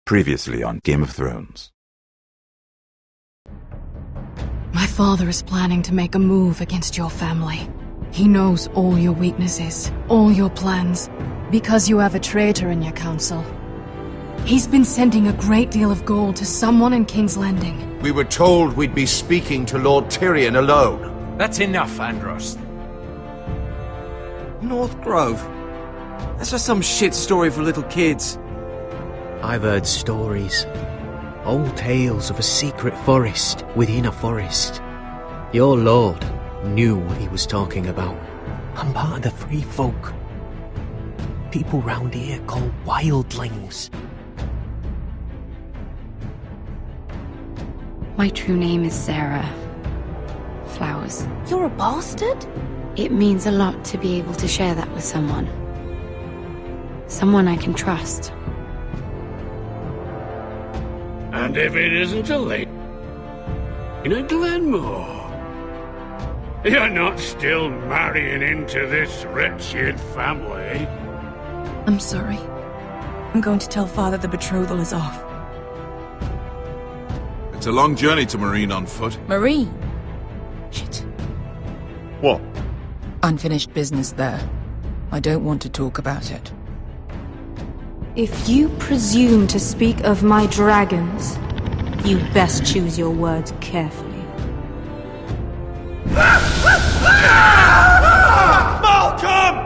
Previously on Game of Thrones. My father is planning to make a move against your family. He knows all your weaknesses, all your plans, because you have a traitor in your council. He's been sending a great deal of gold to someone in King's Landing. We were told we'd be speaking to Lord Tyrion alone. That's enough, Andros. North Grove? That's just some shit story for little kids. I've heard stories. Old tales of a secret forest within a forest. Your lord knew what he was talking about. I'm part of the free folk. People round here call wildlings. My true name is Sarah Flowers. You're a bastard? It means a lot to be able to share that with someone. Someone I can trust. And if it isn't a lady in a Glenmore, you're not still marrying into this wretched family. I'm sorry. I'm going to tell Father the betrothal is off. It's a long journey to Marine on foot. Marine? Shit. What? Unfinished business there. I don't want to talk about it. If you presume to speak of my dragons, you best choose your words carefully. Malcolm!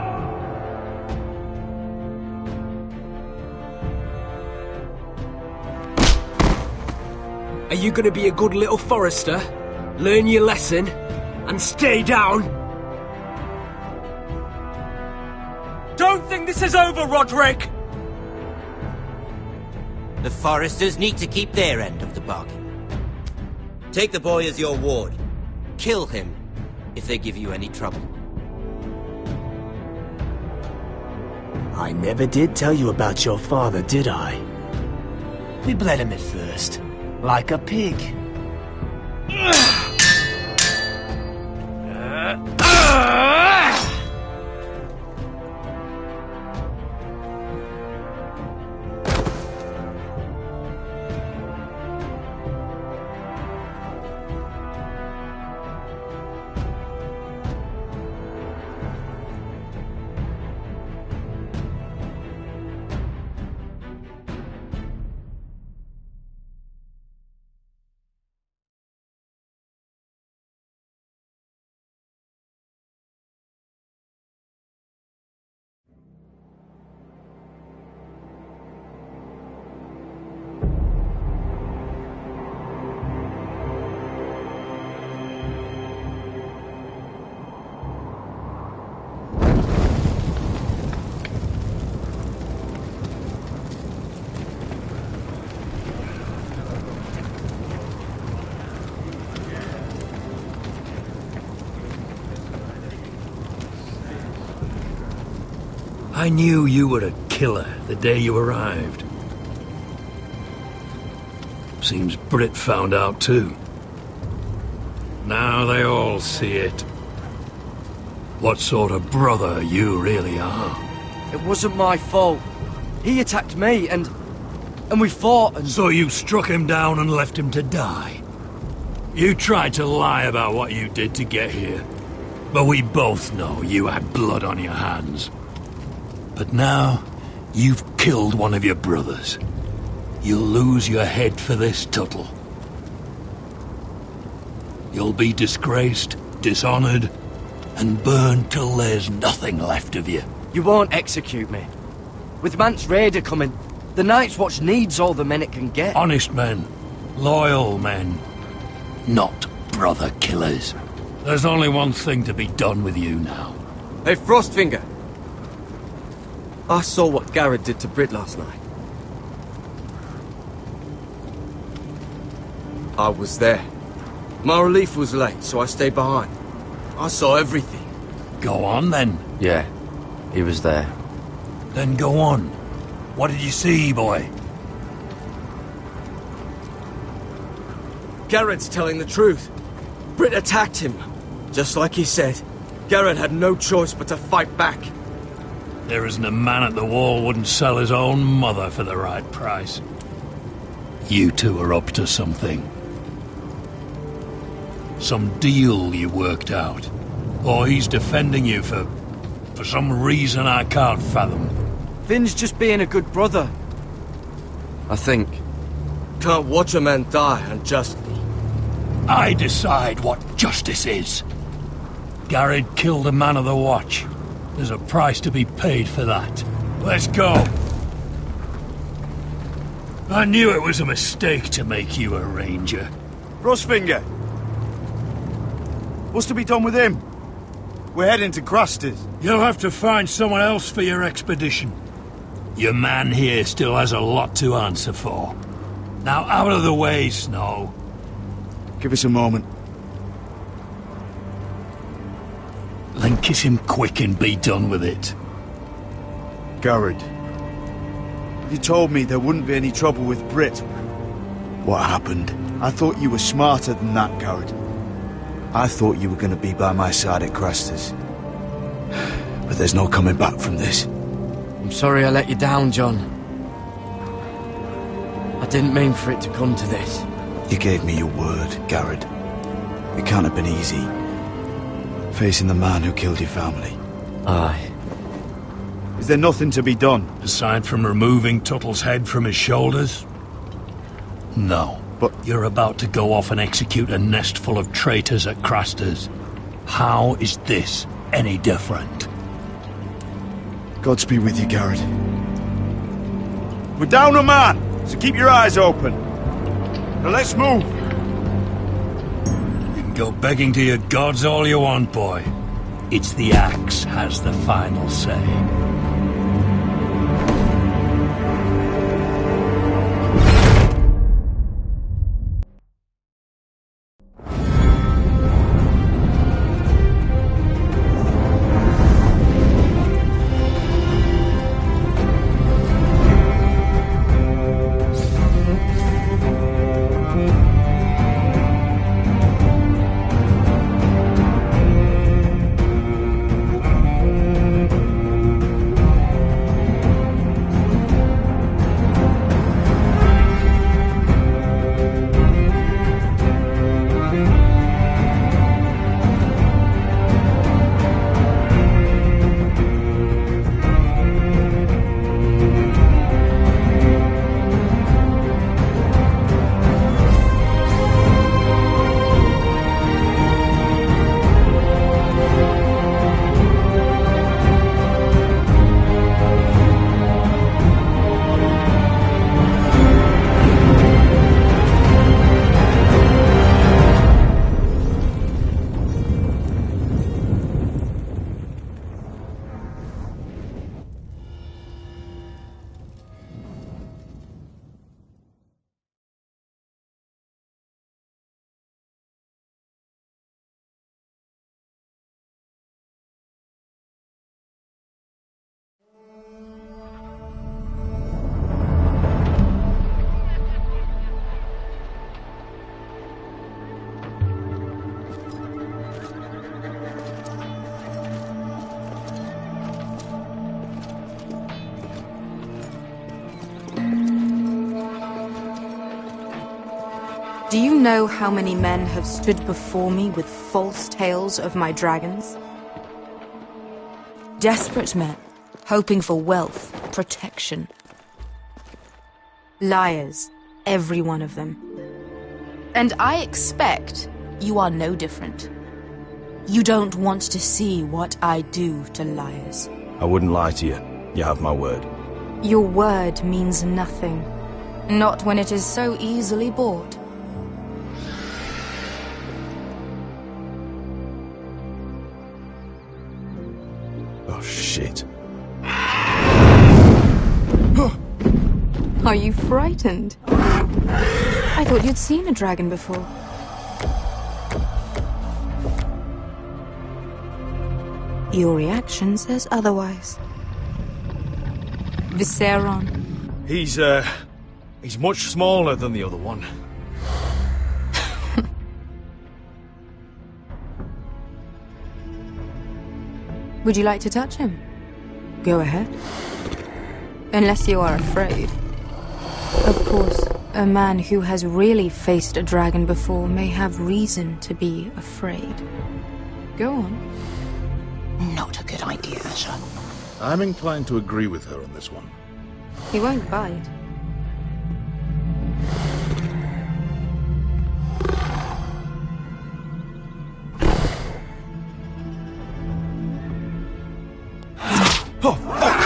Are you gonna be a good little forester? Learn your lesson? And stay down? Don't think this is over, Roderick! The Foresters need to keep their end of the bargain. Take the boy as your ward. Kill him if they give you any trouble. I never did tell you about your father, did I? We bled him at first, like a pig. I knew you were a killer the day you arrived. Seems Brit found out too. Now they all see it. What sort of brother you really are. It wasn't my fault. He attacked me, and we fought, and... So you struck him down and left him to die? You tried to lie about what you did to get here, but we both know you had blood on your hands. But now, you've killed one of your brothers. You'll lose your head for this, Tuttle. You'll be disgraced, dishonored, and burned till there's nothing left of you. You won't execute me. With Mance Raider coming, the Night's Watch needs all the men it can get. Honest men, loyal men, not brother killers. There's only one thing to be done with you now. Hey, Frostfinger. I saw what Garrett did to Brit last night. I was there. My relief was late, so I stayed behind. I saw everything. Go on, then. Yeah, he was there. Then go on. What did you see, boy? Garrett's telling the truth. Brit attacked him. Just like he said. Garrett had no choice but to fight back. There isn't a man at the wall wouldn't sell his own mother for the right price. You two are up to something. Some deal you worked out. Or he's defending you for some reason I can't fathom. Finn's just being a good brother. I think. Can't watch a man die unjustly. I decide what justice is. Garrett killed a man of the watch. There's a price to be paid for that. Let's go. I knew it was a mistake to make you a ranger. Rosfinger! What's to be done with him? We're heading to Craster's. You'll have to find someone else for your expedition. Your man here still has a lot to answer for. Now out of the way, Snow. Give us a moment. Then kiss him quick and be done with it. Garrett, you told me there wouldn't be any trouble with Brit. What happened? I thought you were smarter than that, Garrett. I thought you were going to be by my side at Craster's. But there's no coming back from this. I'm sorry I let you down, John. I didn't mean for it to come to this. You gave me your word, Garrett. It can't have been easy. Facing the man who killed your family. Aye. Is there nothing to be done? Aside from removing Tuttle's head from his shoulders? No. But you're about to go off and execute a nest full of traitors at Craster's. How is this any different? Godspeed with you, Garrett. We're down a man, so keep your eyes open. Now let's move. You can go begging to your gods all you want, boy. It's the axe has the final say. Do you know how many men have stood before me with false tales of my dragons? Desperate men, hoping for wealth, protection. Liars, every one of them. And I expect you are no different. You don't want to see what I do to liars. I wouldn't lie to you. You have my word. Your word means nothing. Not when it is so easily bought. Oh, shit. Are you frightened? I thought you'd seen a dragon before. Your reaction says otherwise. Viseron. He's much smaller than the other one. Would you like to touch him? Go ahead. Unless you are afraid. Of course. A man who has really faced a dragon before may have reason to be afraid. Go on. Not a good idea, Asher. I'm inclined to agree with her on this one. He won't bite. Oh, fuck!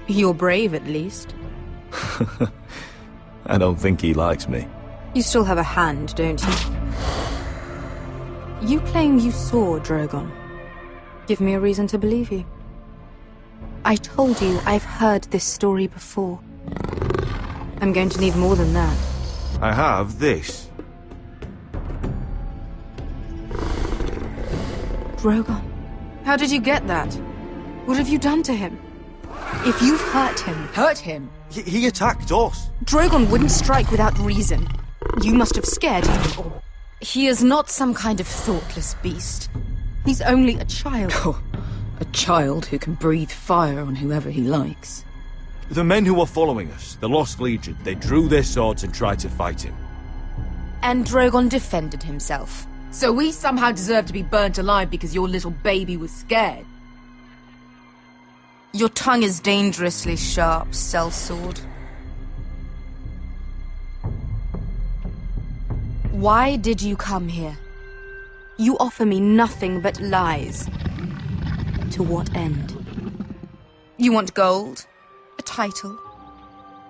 You're brave, at least. I don't think he likes me. You still have a hand, don't you? You claim you saw Drogon. Give me a reason to believe you. I told you I've heard this story before. I'm going to need more than that. I have this. Drogon. How did you get that? What have you done to him? If you've hurt him... Hurt him? He attacked us. Drogon wouldn't strike without reason. You must have scared him, or... He is not some kind of thoughtless beast. He's only a child. Oh, a child who can breathe fire on whoever he likes. The men who were following us, the Lost Legion, they drew their swords and tried to fight him. And Drogon defended himself. So we somehow deserve to be burnt alive because your little baby was scared? Your tongue is dangerously sharp, sellsword. Why did you come here? You offer me nothing but lies. To what end? You want gold? A title?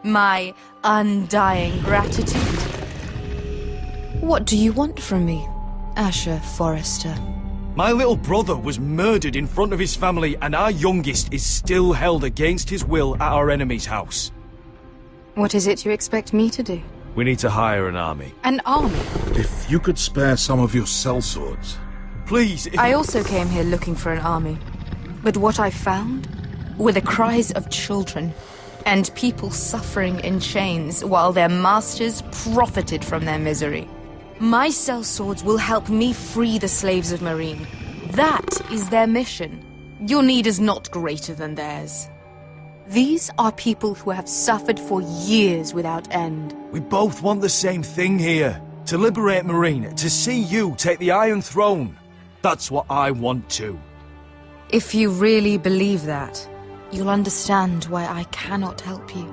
My undying gratitude? What do you want from me, Asher Forrester? My little brother was murdered in front of his family, and our youngest is still held against his will at our enemy's house. What is it you expect me to do? We need to hire an army. An army? If you could spare some of your sellswords. Please, I also came here looking for an army. But what I found were the cries of children, and people suffering in chains while their masters profited from their misery. My sellswords will help me free the slaves of Meereen. That is their mission. Your need is not greater than theirs. These are people who have suffered for years without end. We both want the same thing here. To liberate Meereen, to see you take the Iron Throne. That's what I want too. If you really believe that, you'll understand why I cannot help you.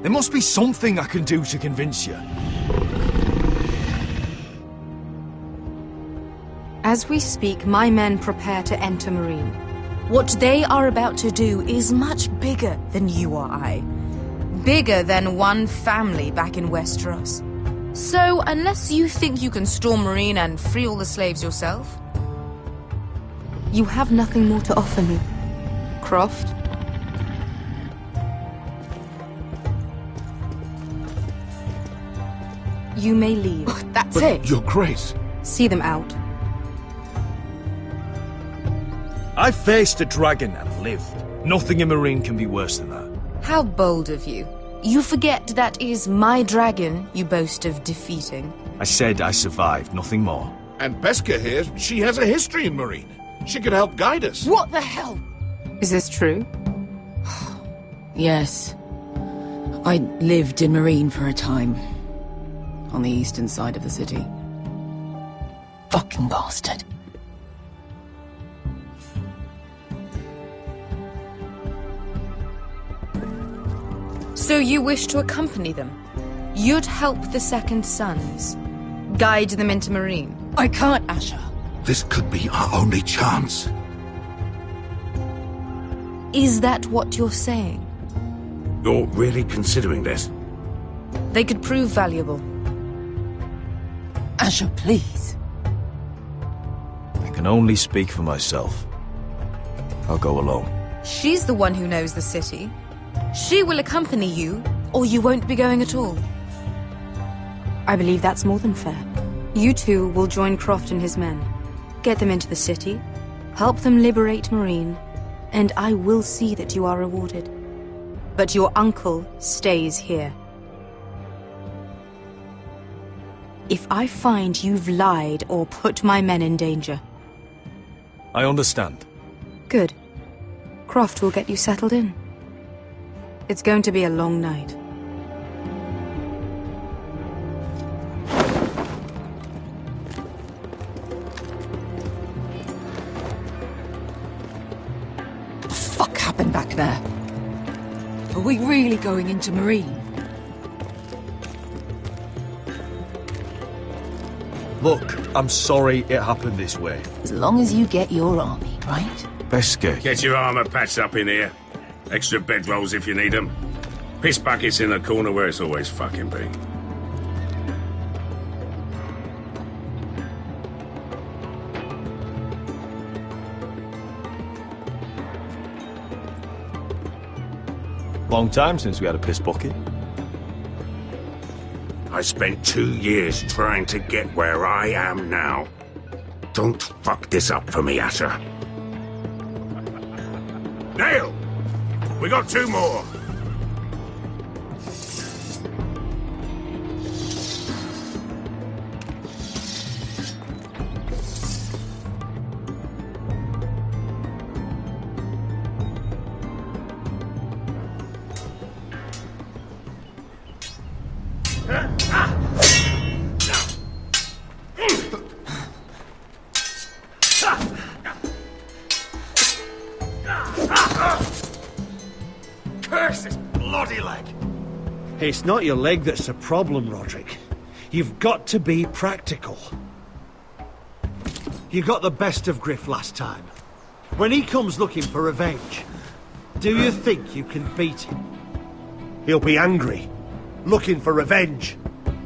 There must be something I can do to convince you. As we speak, my men prepare to enter Meereen. What they are about to do is much bigger than you or I. Bigger than one family back in Westeros. So, unless you think you can storm Meereen and free all the slaves yourself, you have nothing more to offer me, Croft. You may leave. That's it. Your Grace. See them out. I faced a dragon and lived. Nothing in Meereen can be worse than that. How bold of you. You forget that is my dragon you boast of defeating. I said I survived, nothing more. And Beskha here, she has a history in Meereen. She could help guide us. What the hell? Is this true? Yes. I lived in Meereen for a time. On the eastern side of the city. Fucking bastard. So you wish to accompany them? You'd help the Second Sons? Guide them into Meereen? I can't, Asher. This could be our only chance. Is that what you're saying? You're really considering this? They could prove valuable. Asher, please. I can only speak for myself. I'll go alone. She's the one who knows the city. She will accompany you, or you won't be going at all. I believe that's more than fair. You two will join Croft and his men. Get them into the city, help them liberate Meereen, and I will see that you are rewarded. But your uncle stays here. If I find you've lied or put my men in danger... I understand. Good. Croft will get you settled in. It's going to be a long night. What the fuck happened back there? Are we really going into Marine? Look, I'm sorry it happened this way. As long as you get your army, right? Best get. Get your armour patched up in here. Extra bedrolls if you need them. Piss buckets in the corner where it's always fucking been. Long time since we had a piss bucket. I spent 2 years trying to get where I am now. Don't fuck this up for me, Asher. Nail! We got 2 more! Curse this bloody leg! It's not your leg that's the problem, Roderick. You've got to be practical. You got the best of Griff last time. When he comes looking for revenge, do you think you can beat him? He'll be angry, looking for revenge.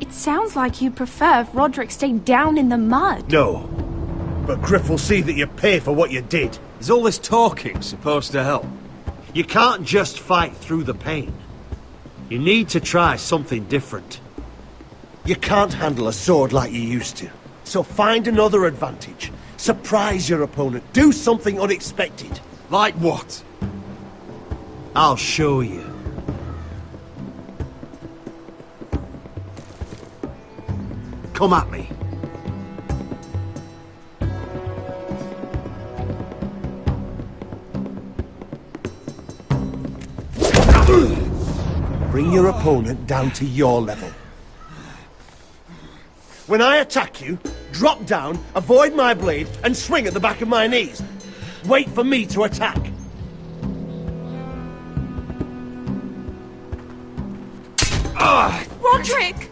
It sounds like you prefer if Roderick stayed down in the mud. No, but Griff will see that you pay for what you did. Is all this talking supposed to help? You can't just fight through the pain. You need to try something different. You can't handle a sword like you used to. So find another advantage. Surprise your opponent. Do something unexpected. Like what? I'll show you. Come at me. Bring your opponent down to your level. When I attack you, drop down, avoid my blade, and swing at the back of my knees. Wait for me to attack. Roderick!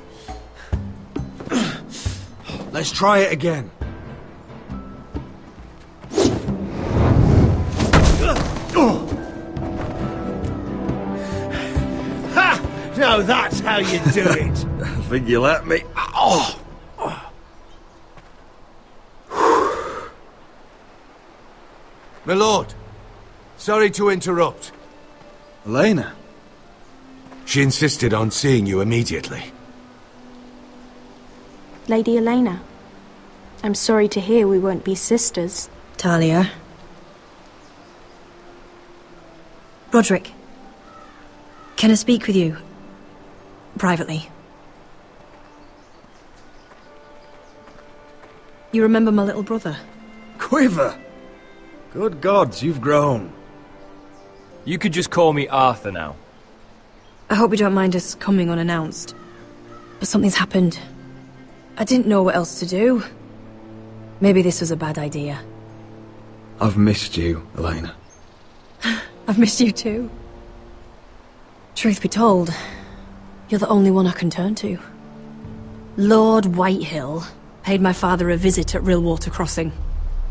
Let's try it again. Ha! Now that's how you do it. I think you let me. Oh! My lord, sorry to interrupt. Elena? She insisted on seeing you immediately. Lady Elena, I'm sorry to hear we won't be sisters. Talia. Roderick. Can I speak with you? Privately. You remember my little brother? Quiver! Good gods, you've grown. You could just call me Arthur now. I hope you don't mind us coming unannounced. But something's happened. I didn't know what else to do. Maybe this was a bad idea. I've missed you, Elena. I've missed you too. Truth be told, you're the only one I can turn to. Lord Whitehill paid my father a visit at Rillwater Crossing.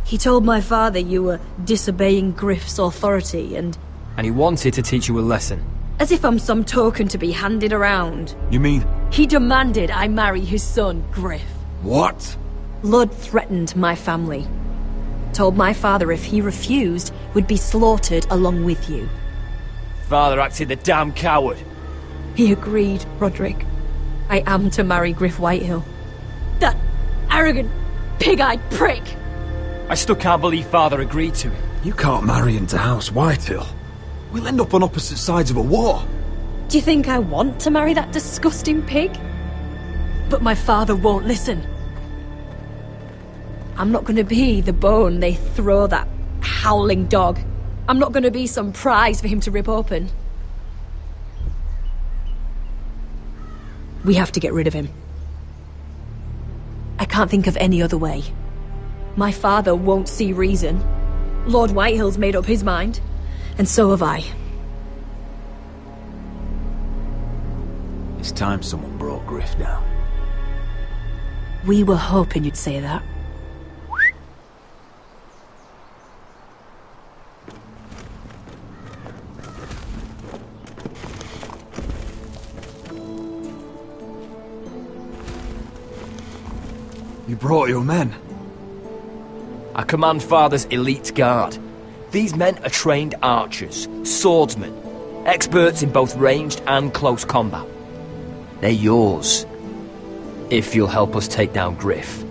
He told my father you were disobeying Griff's authority and he wanted to teach you a lesson. As if I'm some token to be handed around. You mean... He demanded I marry his son, Griff. What? Lud threatened my family. Told my father if he refused, would be slaughtered along with you. Father acted the damn coward. He agreed, Roderick. I am to marry Griff Whitehill. That arrogant, pig-eyed prick! I still can't believe Father agreed to it. You can't marry into House Whitehill. We'll end up on opposite sides of a war. Do you think I want to marry that disgusting pig? But my father won't listen. I'm not going to be the bone they throw that howling dog. I'm not going to be some prize for him to rip open. We have to get rid of him. I can't think of any other way. My father won't see reason. Lord Whitehill's made up his mind, and so have I. It's time someone brought Griff down. We were hoping you'd say that. You brought your men. I command Father's elite guard. These men are trained archers, swordsmen, experts in both ranged and close combat. They're yours, if you'll help us take down Griff.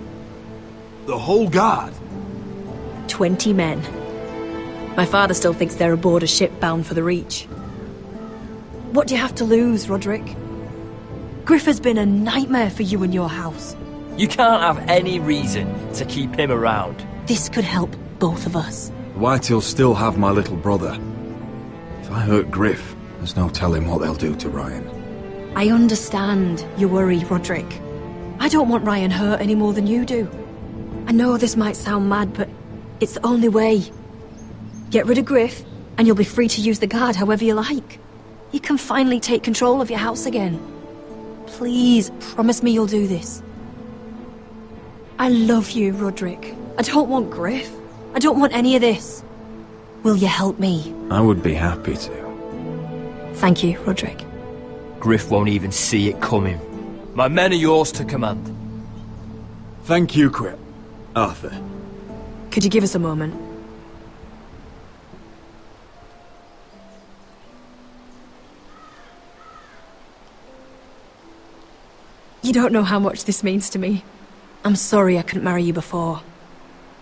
The whole guard? 20 men. My father still thinks they're aboard a ship bound for the Reach. What do you have to lose, Roderick? Griff has been a nightmare for you and your house. You can't have any reason to keep him around. This could help both of us. Whitehills still have my little brother. If I hurt Griff, there's no telling what they'll do to Ryan. I understand your worry, Roderick. I don't want Ryan hurt any more than you do. I know this might sound mad, but it's the only way. Get rid of Griff, and you'll be free to use the guard however you like. You can finally take control of your house again. Please, promise me you'll do this. I love you, Roderick. I don't want Griff. I don't want any of this. Will you help me? I would be happy to. Thank you, Roderick. Griff won't even see it coming. My men are yours to command. Thank you, Arthur. Could you give us a moment? You don't know how much this means to me. I'm sorry I couldn't marry you before.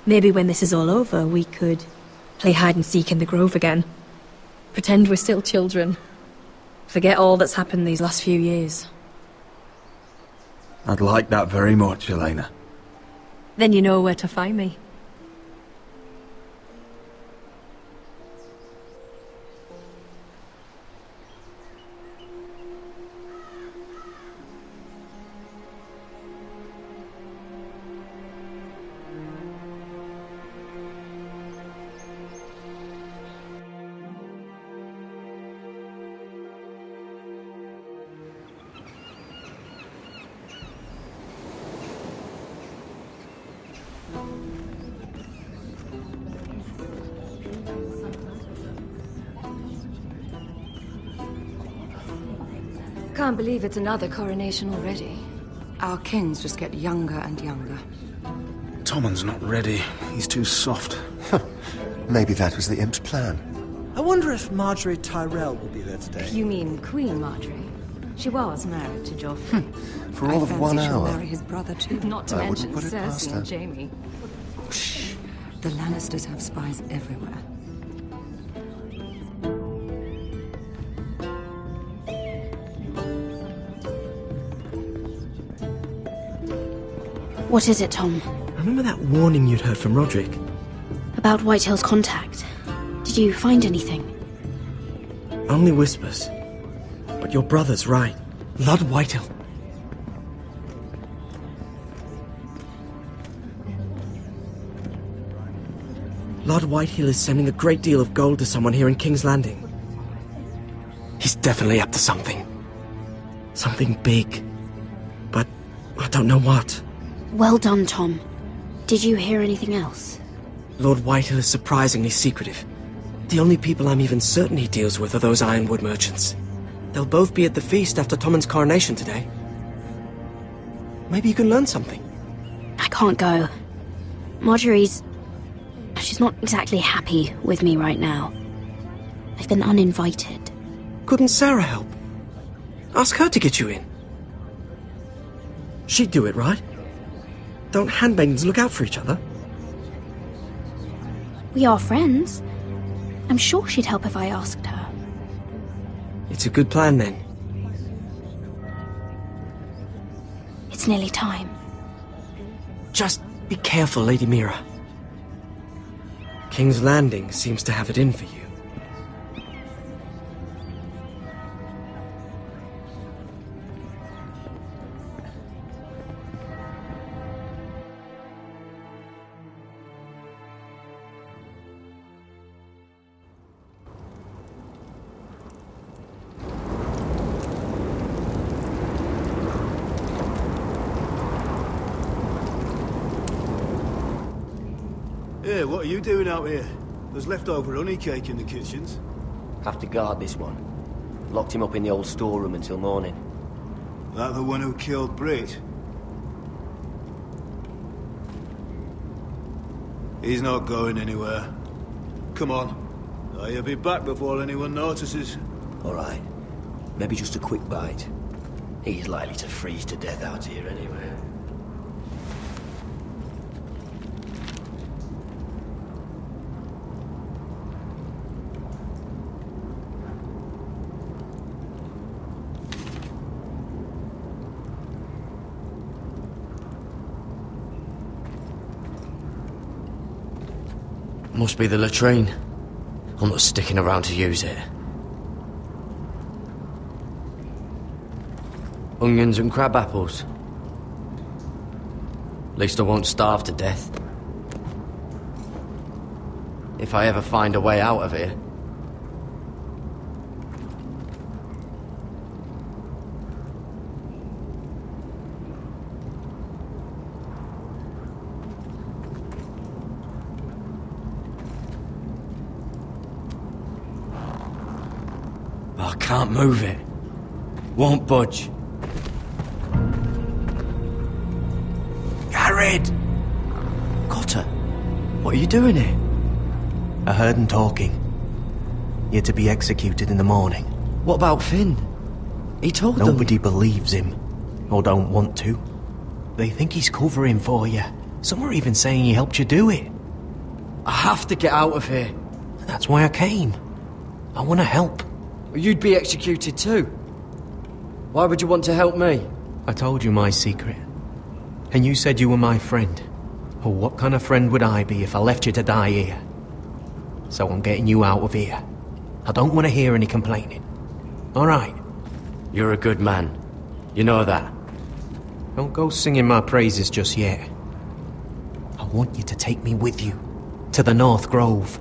Maybe when this is all over, we could play hide and seek in the grove again. Pretend we're still children. Forget all that's happened these last few years. I'd like that very much, Elena. Then you know where to find me. Can't believe it's another coronation already. Our kings just get younger and younger. Tommen's not ready. He's too soft. Maybe that was the imp's plan. I wonder if Marjorie Tyrell will be there today. You mean Queen Marjorie? She was married to Joffrey. For all of 1 she'll hour. marry his brother too. Not to I mention wouldn't put it past Cersei her. and Jaime. Shh. The Lannisters have spies everywhere. What is it, Tom? Remember that warning you'd heard from Roderick? About Whitehill's contact. Did you find anything? Only whispers. But your brother's right. Lord Whitehill. Lord Whitehill is sending a great deal of gold to someone here in King's Landing. He's definitely up to something. Something big. But I don't know what. Well done, Tom. Did you hear anything else? Lord Whitehill is surprisingly secretive. The only people I'm even certain he deals with are those ironwood merchants. They'll both be at the feast after Tommen's coronation today. Maybe you can learn something. I can't go. Marjorie's... she's not exactly happy with me right now. I've been uninvited. Couldn't Sarah help? Ask her to get you in. She'd do it, right? Don't handmaidens look out for each other? We are friends. I'm sure she'd help if I asked her. It's a good plan, then. It's nearly time. Just be careful, Lady Mira. King's Landing seems to have it in for you. Yeah, what are you doing out here? There's leftover honey cake in the kitchens. Have to guard this one. Locked him up in the old storeroom until morning. That the one who killed Brit? He's not going anywhere. Come on. He'll be back before anyone notices. All right. Maybe just a quick bite. He's likely to freeze to death out here anyway. Must be the latrine. I'm not sticking around to use it. Onions and crab apples. At least I won't starve to death. If I ever find a way out of here. I can't move it. Won't budge. Garrett! Cotter, what are you doing here? I heard him talking. You're to be executed in the morning. What about Finn? He told them. Nobody believes him, or don't want to. They think he's covering for you. Some are even saying he helped you do it. I have to get out of here. That's why I came. I want to help. You'd be executed too. Why would you want to help me? I told you my secret. And you said you were my friend. Well, what kind of friend would I be if I left you to die here? So I'm getting you out of here. I don't want to hear any complaining. All right? You're a good man. You know that. Don't go singing my praises just yet. I want you to take me with you. To the North Grove.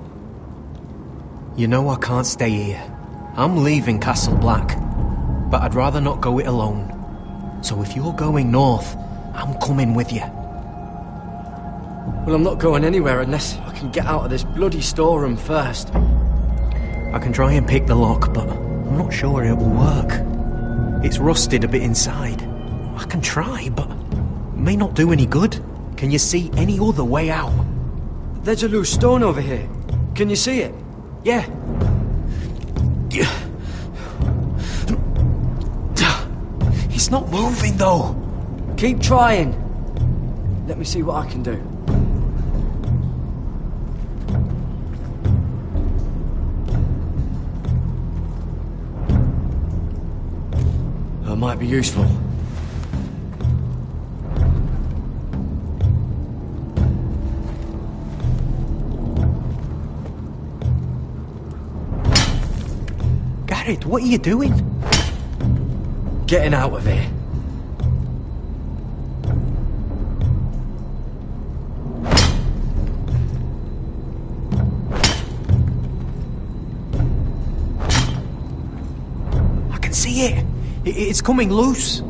You know I can't stay here. I'm leaving Castle Black. But I'd rather not go it alone. So if you're going north, I'm coming with you. Well, I'm not going anywhere unless I can get out of this bloody storeroom first. I can try and pick the lock, but I'm not sure it will work. It's rusted a bit inside. I can try, but it may not do any good. Can you see any other way out? There's a loose stone over here. Can you see it? Yeah. It's not moving, though. Keep trying. Let me see what I can do. That might be useful. Garrett, what are you doing? Getting out of here. I can see it. It's coming loose.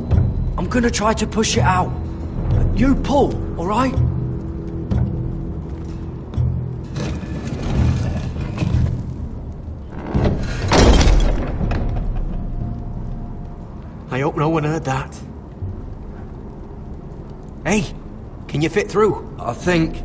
I'm gonna try to push it out. You pull, all right? I hope no one heard that. Hey, can you fit through? I think.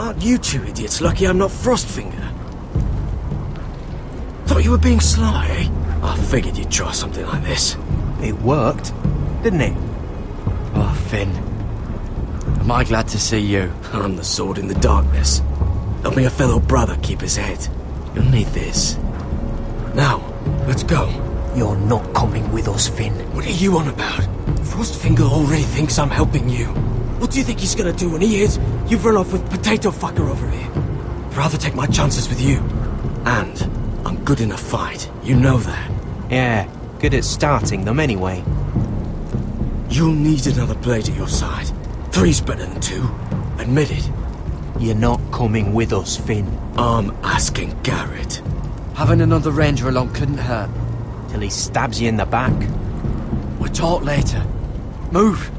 Aren't you two idiots lucky I'm not Frostfinger? Thought you were being sly, eh? I figured you'd try something like this. It worked, didn't it? Oh, Finn. Am I glad to see you? I'm the sword in the darkness. Help me a fellow brother keep his head. You'll need this. Now, let's go. You're not coming with us, Finn. What are you on about? Frostfinger already thinks I'm helping you. What do you think he's gonna do when he hears you've run off with Potato Fucker over here? I'd rather take my chances with you. And I'm good in a fight. You know that. Yeah, good at starting them anyway. You'll need another blade at your side. 3's better than 2. Admit it. You're not coming with us, Finn. I'm asking Garrett. Having another ranger along couldn't hurt. Till he stabs you in the back. We'll talk later. Move.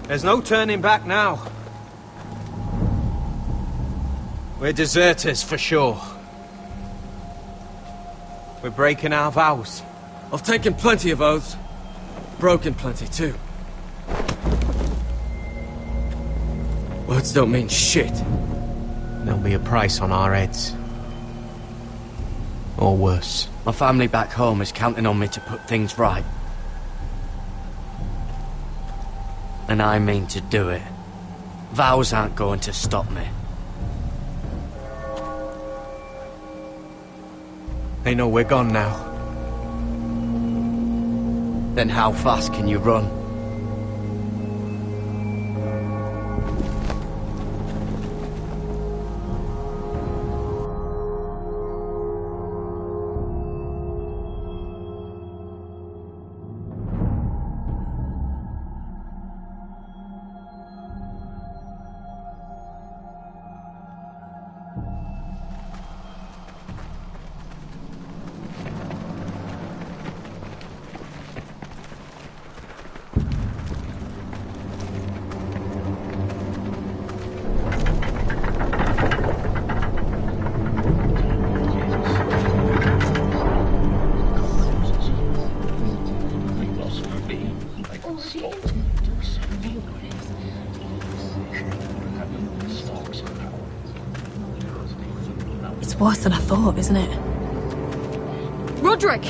There's no turning back now. We're deserters for sure. We're breaking our vows. I've taken plenty of oaths. Broken plenty too. Words don't mean shit. There'll be a price on our heads. Or worse. My family back home is counting on me to put things right. And I mean to do it. Vows aren't going to stop me. They know we're gone now. Then how fast can you run? It's worse than I thought, isn't it? Roderick!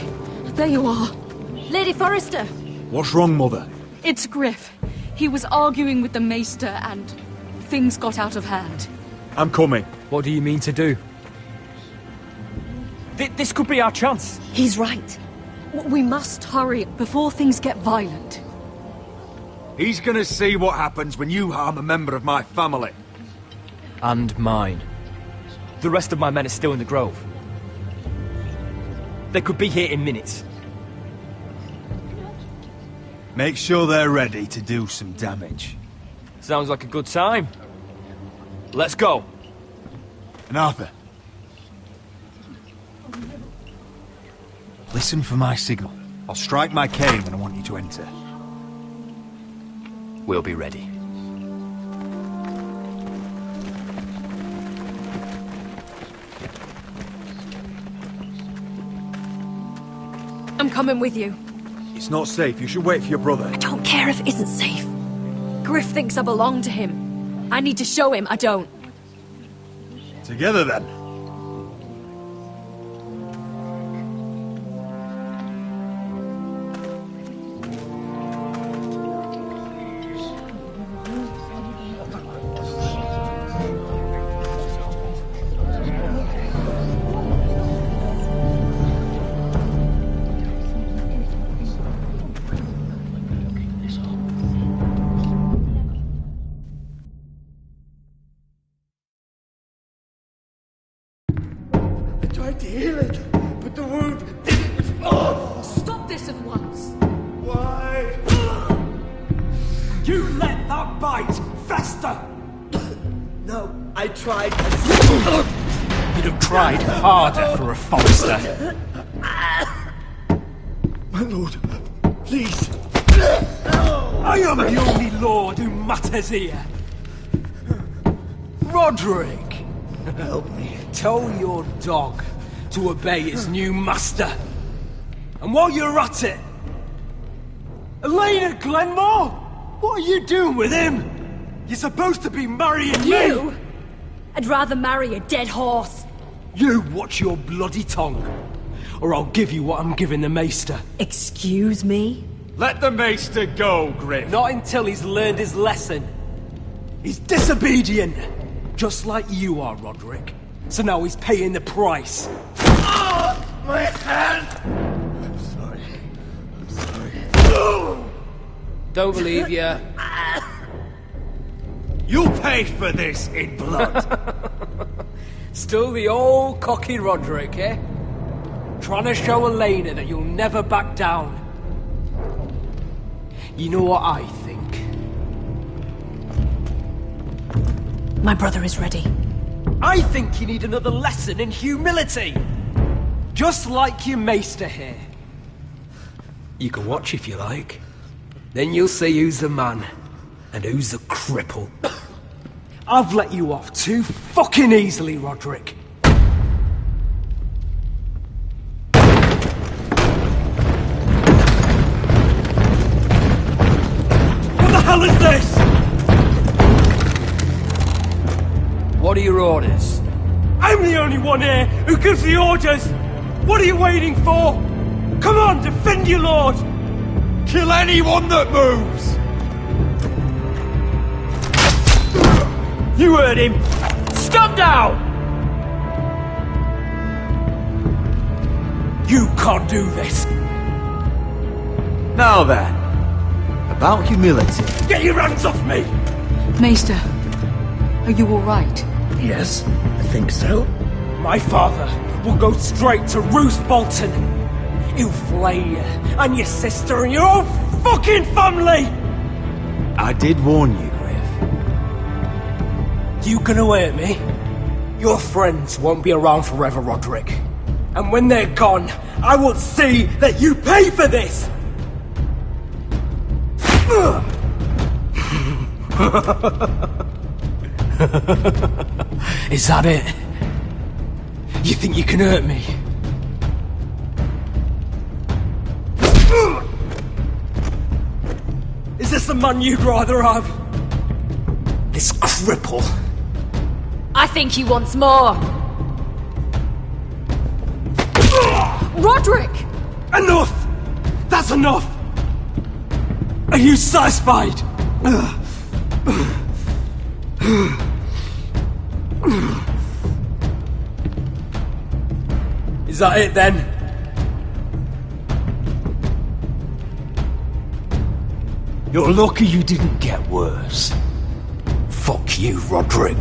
There you are. Lady Forrester! What's wrong, Mother? It's Griff. He was arguing with the Maester and things got out of hand. I'm coming. What do you mean to do? This could be our chance. He's right. We must hurry before things get violent. He's gonna see what happens when you harm a member of my family. And mine. The rest of my men are still in the grove. They could be here in minutes. Make sure they're ready to do some damage. Sounds like a good time. Let's go. And Arthur. Listen for my signal. I'll strike my cane when I want you to enter. We'll be ready. I'm coming with you. It's not safe. You should wait for your brother. I don't care if it isn't safe. Griff thinks I belong to him. I need to show him I don't. Together, then. Tried to heal it, but the wound didn't respond. Stop this at once. Why? You let that bite fester! No, I tried. You'd have tried harder for a Forrester. My lord, please. I am the only lord who matters here. Roderick! Help me. Tell your dog to obey his new master. And while you're at it, Elena Glenmore? What are you doing with him? You're supposed to be marrying You? me! I'd rather marry a dead horse. You watch your bloody tongue, or I'll give you what I'm giving the Maester. Excuse me? Let the Maester go, Griff. Not until he's learned his lesson. He's disobedient, just like you are, Roderick. So now he's paying the price. Oh, my hand! I'm sorry. I'm sorry. No! Don't believe you. You paid for this in blood. Still the old cocky Roderick, eh? Trying to show Elena that you'll never back down. You know what I think? My brother is ready. I think you need another lesson in humility. Just like your Maester here. You can watch if you like. Then you'll see who's the man and who's the cripple. I've let you off too fucking easily, Roderick. What the hell is this? What are your orders? I'm the only one here who gives the orders! What are you waiting for? Come on, defend your lord! Kill anyone that moves! You heard him! Stop now! You can't do this! Now then, about humility. Get your hands off me! Maester, are you all right? Yes, I think so. My father will go straight to Roose Bolton. He'll flay you, and your sister, and your whole fucking family! I did warn you, Griff. You gonna hurt me? Your friends won't be around forever, Roderick. And when they're gone, I will see that you pay for this! Is that it? You think you can hurt me? Is this the man you'd rather have? This cripple? I think he wants more. Roderick! Enough! That's enough! Are you satisfied? Is that it then? You're lucky you didn't get worse. Fuck you, Roderick.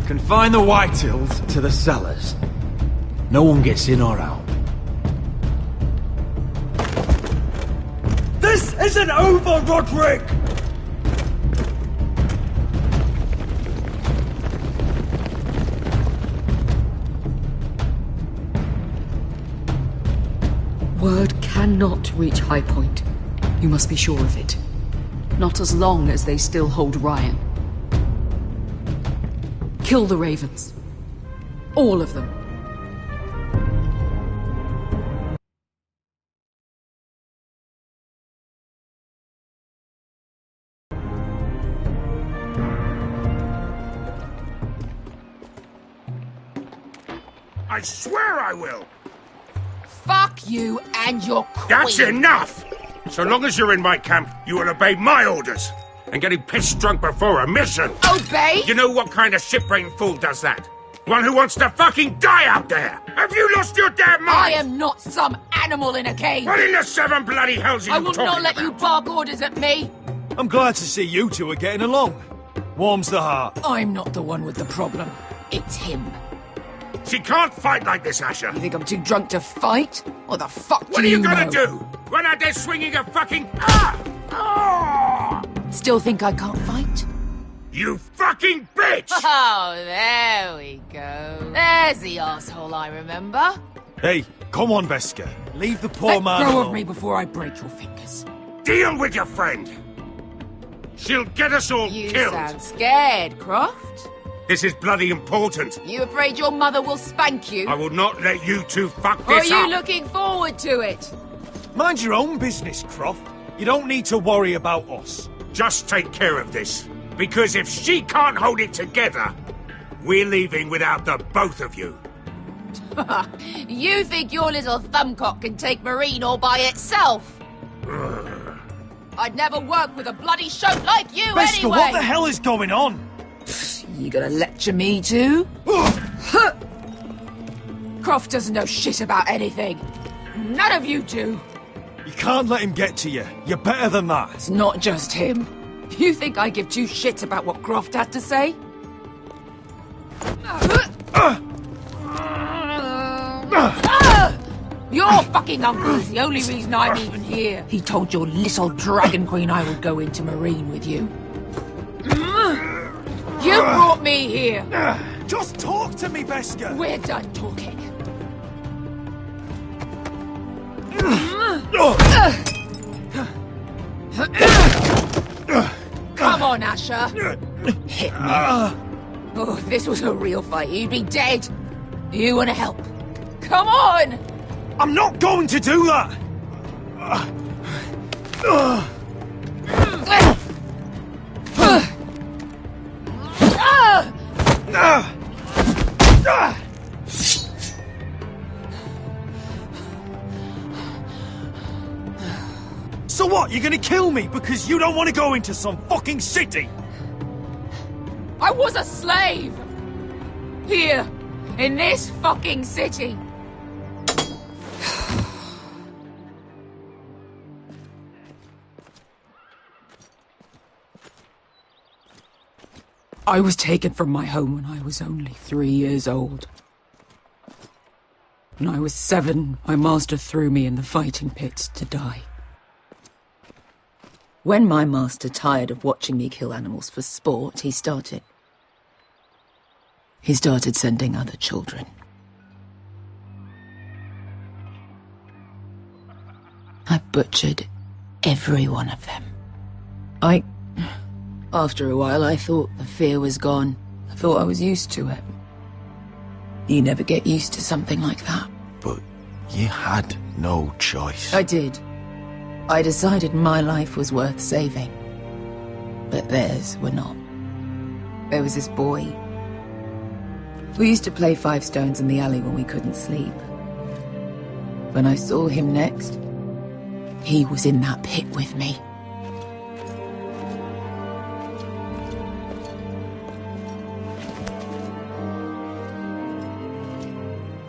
Confine the Whitehills to the cellars. No one gets in or out. This isn't over, Roderick! Word cannot reach High Point. You must be sure of it. Not as long as they still hold Ryan. Kill the Ravens. All of them. I swear I will! Fuck you and your queen. That's enough! So long as you're in my camp, you will obey my orders. And getting pissed drunk before a mission. Obey? You know what kind of ship-brained fool does that? One who wants to fucking die out there! Have you lost your damn mind? I am not some animal in a cage. What in the seven bloody hells are you I will talking not let about? you bark orders at me. I'm glad to see you two are getting along. Warms the heart. I'm not the one with the problem. It's him. She can't fight like this, Asher. You think I'm too drunk to fight? What the fuck What do are you know? gonna do? Run out there swinging a fucking... Still think I can't fight? You fucking bitch! Oh, there we go. There's the asshole I remember. Hey, come on, Veska. Leave the poor man Let go alone. of me before I break your fingers. Deal with your friend. She'll get us all You killed. sound scared, Croft. This is bloody important. You afraid your mother will spank you? I will not let you two fuck Or are this you up. looking forward to it? Mind your own business, Croft. You don't need to worry about us. Just take care of this. Because if she can't hold it together, we're leaving without the both of you. You think your little thumbcock can take Marine all by itself? I'd never work with a bloody shote like you Veska, anyway! what the hell is going on? You gonna lecture me too? Croft doesn't know shit about anything. None of you do. You can't let him get to you. You're better than that. It's not just him. You think I give two shits about what Croft has to say? Your fucking uncle is the only reason I'm even here. He told your little dragon queen I would go into Marine with you. You brought me here. Just talk to me, Veska. We're done talking. Come on, Asher. Hit me. Oh, if this was a real fight, you'd be dead. You want to help? Come on! I'm not going to do that! So what, you're gonna kill me because you don't want to go into some fucking city? I was a slave! Here, in this fucking city. I was taken from my home when I was only 3 years old. When I was 7, my master threw me in the fighting pits to die. When my master tired of watching me kill animals for sport, he started sending other children. I butchered every one of them. After a while, I thought the fear was gone. I thought I was used to it. You never get used to something like that. But you had no choice. I did. I decided my life was worth saving. But theirs were not. There was this boy. We used to play 5 stones in the alley when we couldn't sleep. When I saw him next, he was in that pit with me.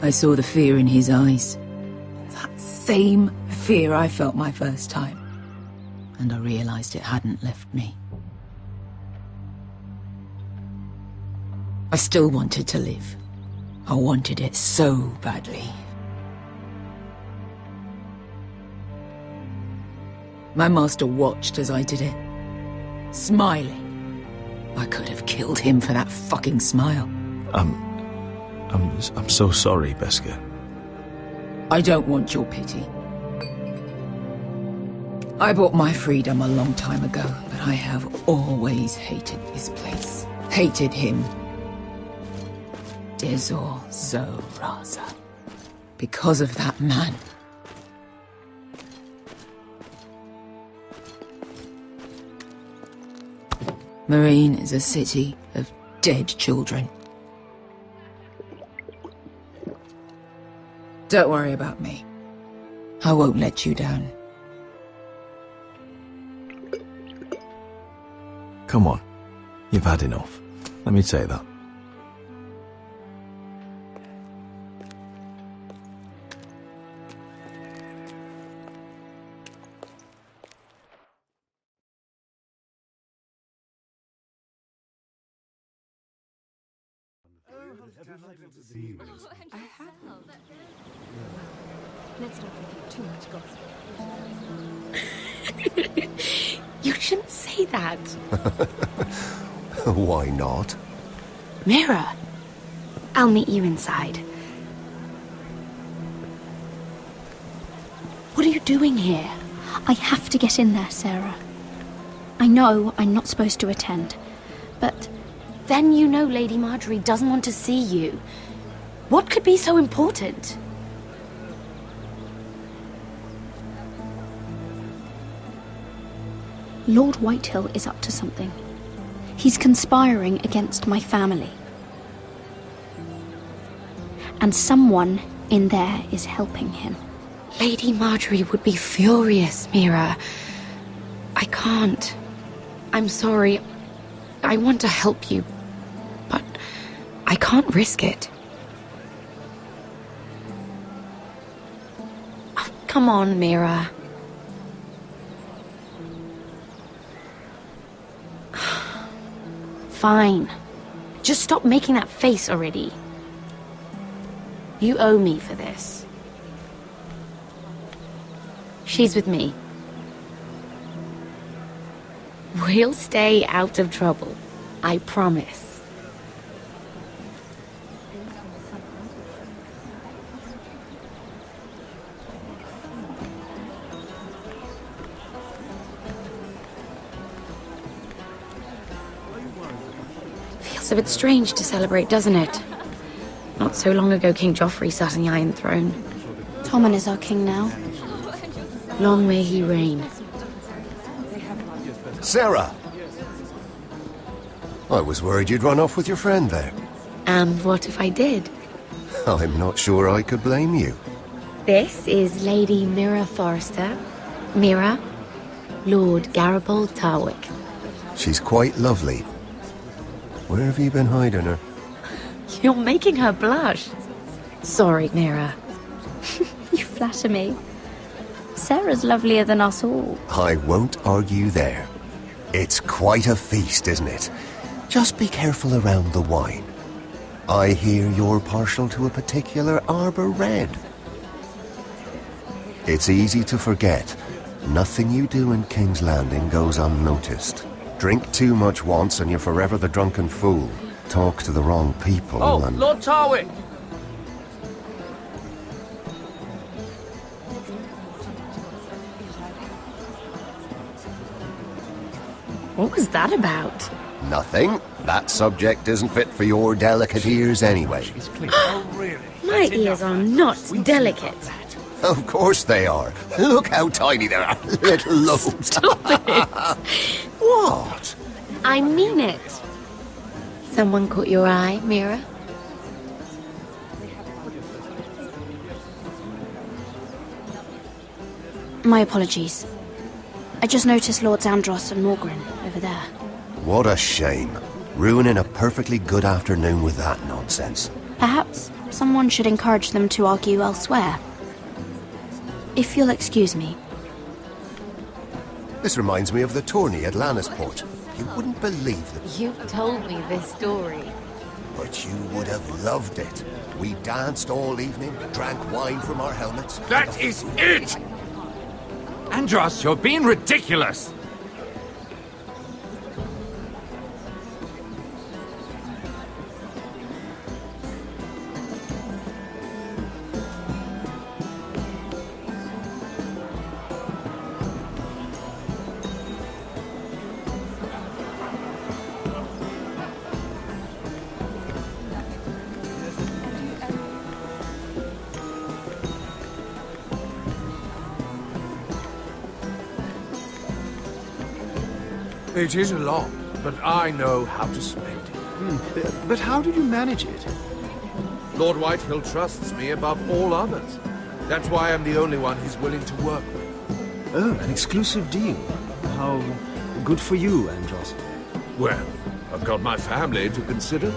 I saw the fear in his eyes. That same fear I felt my first time. And I realized it hadn't left me. I still wanted to live. I wanted it so badly. My master watched as I did it, smiling. I could have killed him for that fucking smile. I'm so sorry, Veska. I don't want your pity. I bought my freedom a long time ago, but I have always hated this place. Hated him. Dezor Zoraza. Because of that man. Marine is a city of dead children. Don't worry about me. I won't let you down. Come on. You've had enough. Let me say that. Let's not repeat too much gossip. You shouldn't say that. Why not? Mira, I'll meet you inside. What are you doing here? I have to get in there, Sarah. I know I'm not supposed to attend, but then you know Lady Marjorie doesn't want to see you. What could be so important? Lord Whitehill is up to something. He's conspiring against my family. And someone in there is helping him. Lady Marjorie would be furious, Mira. I can't. I'm sorry. I want to help you, but I can't risk it. Oh, come on, Mira. Fine. Just stop making that face already. You owe me for this. She's with me. We'll stay out of trouble. I promise. Feels a bit strange to celebrate, doesn't it? Not so long ago, King Joffrey sat on the Iron Throne. Tommen is our king now. Long may he reign. Sarah! I was worried you'd run off with your friend there. And what if I did? I'm not sure I could blame you. This is Lady Mira Forrester. Mira, Lord Garibald Tarwick. She's quite lovely. Where have you been hiding her? You're making her blush. Sorry, Mira. You flatter me. Sarah's lovelier than us all. I won't argue there. It's quite a feast, isn't it? Just be careful around the wine. I hear you're partial to a particular Arbor Red. It's easy to forget. Nothing you do in King's Landing goes unnoticed. Drink too much once and you're forever the drunken fool. Talk to the wrong people and... Lord Tarwick! What was that about? Nothing. That subject isn't fit for your delicate ears anyway. My ears are not delicate. Of course they are. Look how tiny they are. Little lobes. Stop it. What? I mean it. Someone caught your eye, Mira? My apologies. I just noticed Lords Andros and Morgren over there. What a shame. Ruining a perfectly good afternoon with that nonsense. Perhaps someone should encourage them to argue elsewhere. If you'll excuse me. This reminds me of the tourney at Lannisport. You wouldn't believe the... You've told me this story. But you would have loved it. We danced all evening, drank wine from our helmets. That is it! Andros, you're being ridiculous! It is a lot, but I know how to spend it. But how did you manage it? Lord Whitehill trusts me above all others. That's why I'm the only one he's willing to work with. Oh, an exclusive deal. How good for you, Andros. Well, I've got my family to consider.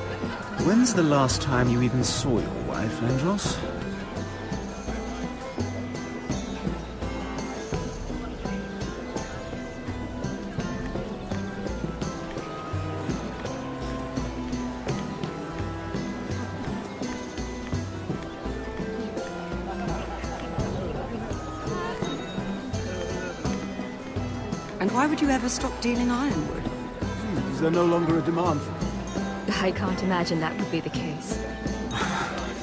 When's the last time you even saw your wife, Andros? And why would you ever stop dealing ironwood? Is there no longer a demand for it? I can't imagine that would be the case.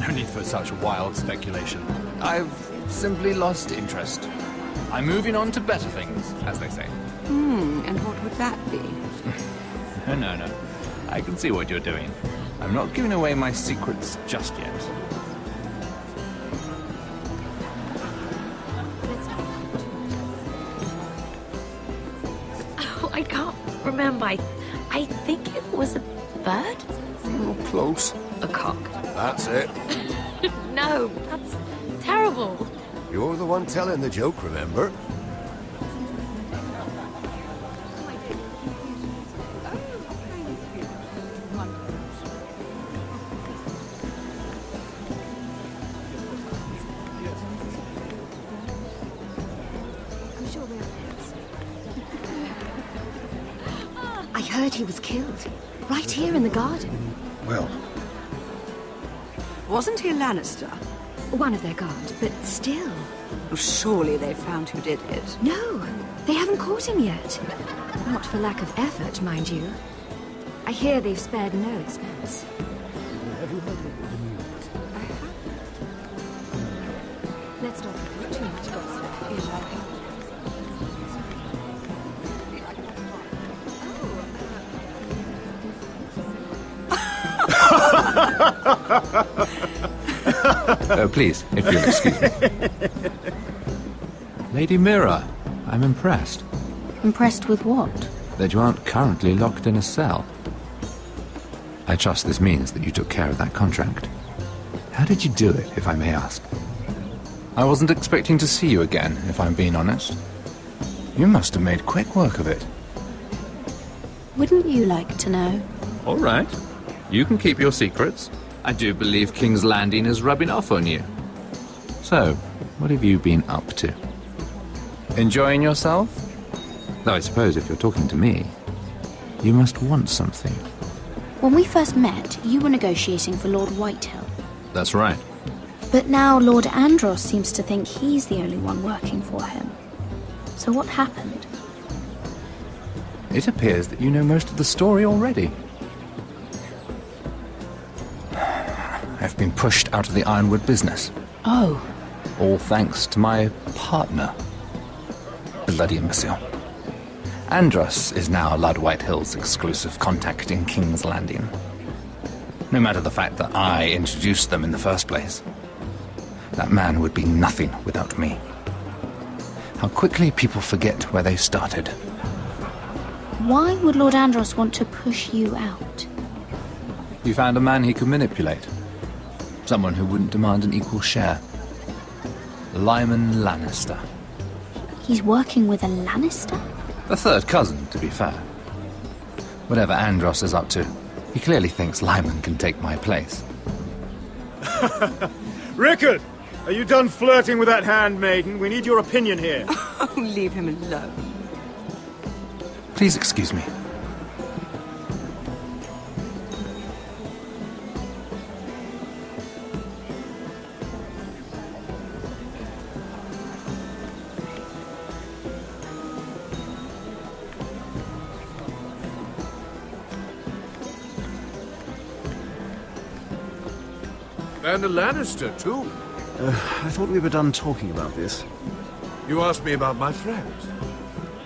No need for such wild speculation. I've simply lost interest. I'm moving on to better things, as they say. And what would that be? No. I can see what you're doing. I'm not giving away my secrets just yet. Oh, I can't remember. I think it was a bird? Oh, close. A cock. That's it. No, that's terrible. You're the one telling the joke, remember? I heard he was killed. Right here in the garden. Well... Wasn't he a Lannister? One of their guard, but still. Well, surely they found who did it. No, they haven't caught him yet. Not for lack of effort, mind you. I hear they've spared no expense. Have you heard of the news? I have. Let's not put too much gossip in our Please, if you'll excuse me. Lady Mira, I'm impressed. Impressed with what? That you aren't currently locked in a cell. I trust this means that you took care of that contract. How did you do it, if I may ask? I wasn't expecting to see you again, if I'm being honest. You must have made quick work of it. Wouldn't you like to know? All right. You can keep your secrets. I do believe King's Landing is rubbing off on you. So, what have you been up to? Enjoying yourself? Though I suppose if you're talking to me, you must want something. When we first met, you were negotiating for Lord Whitehill. That's right. But now Lord Andros seems to think he's the only one working for him. So what happened? It appears that you know most of the story already. I've been pushed out of the ironwood business. Oh. All thanks to my partner. Bloody imbecile. Andros is now Lord Whitehill's exclusive contact in King's Landing. No matter the fact that I introduced them in the first place. That man would be nothing without me. How quickly people forget where they started. Why would Lord Andros want to push you out? You found a man he could manipulate. Someone who wouldn't demand an equal share. Lyman Lannister. He's working with a Lannister? A third cousin, to be fair. Whatever Andros is up to, he clearly thinks Lyman can take my place. Rickard! Are you done flirting with that handmaiden? We need your opinion here. Oh, leave him alone. Please excuse me. And a Lannister, too. I thought we were done talking about this. You asked me about my friends.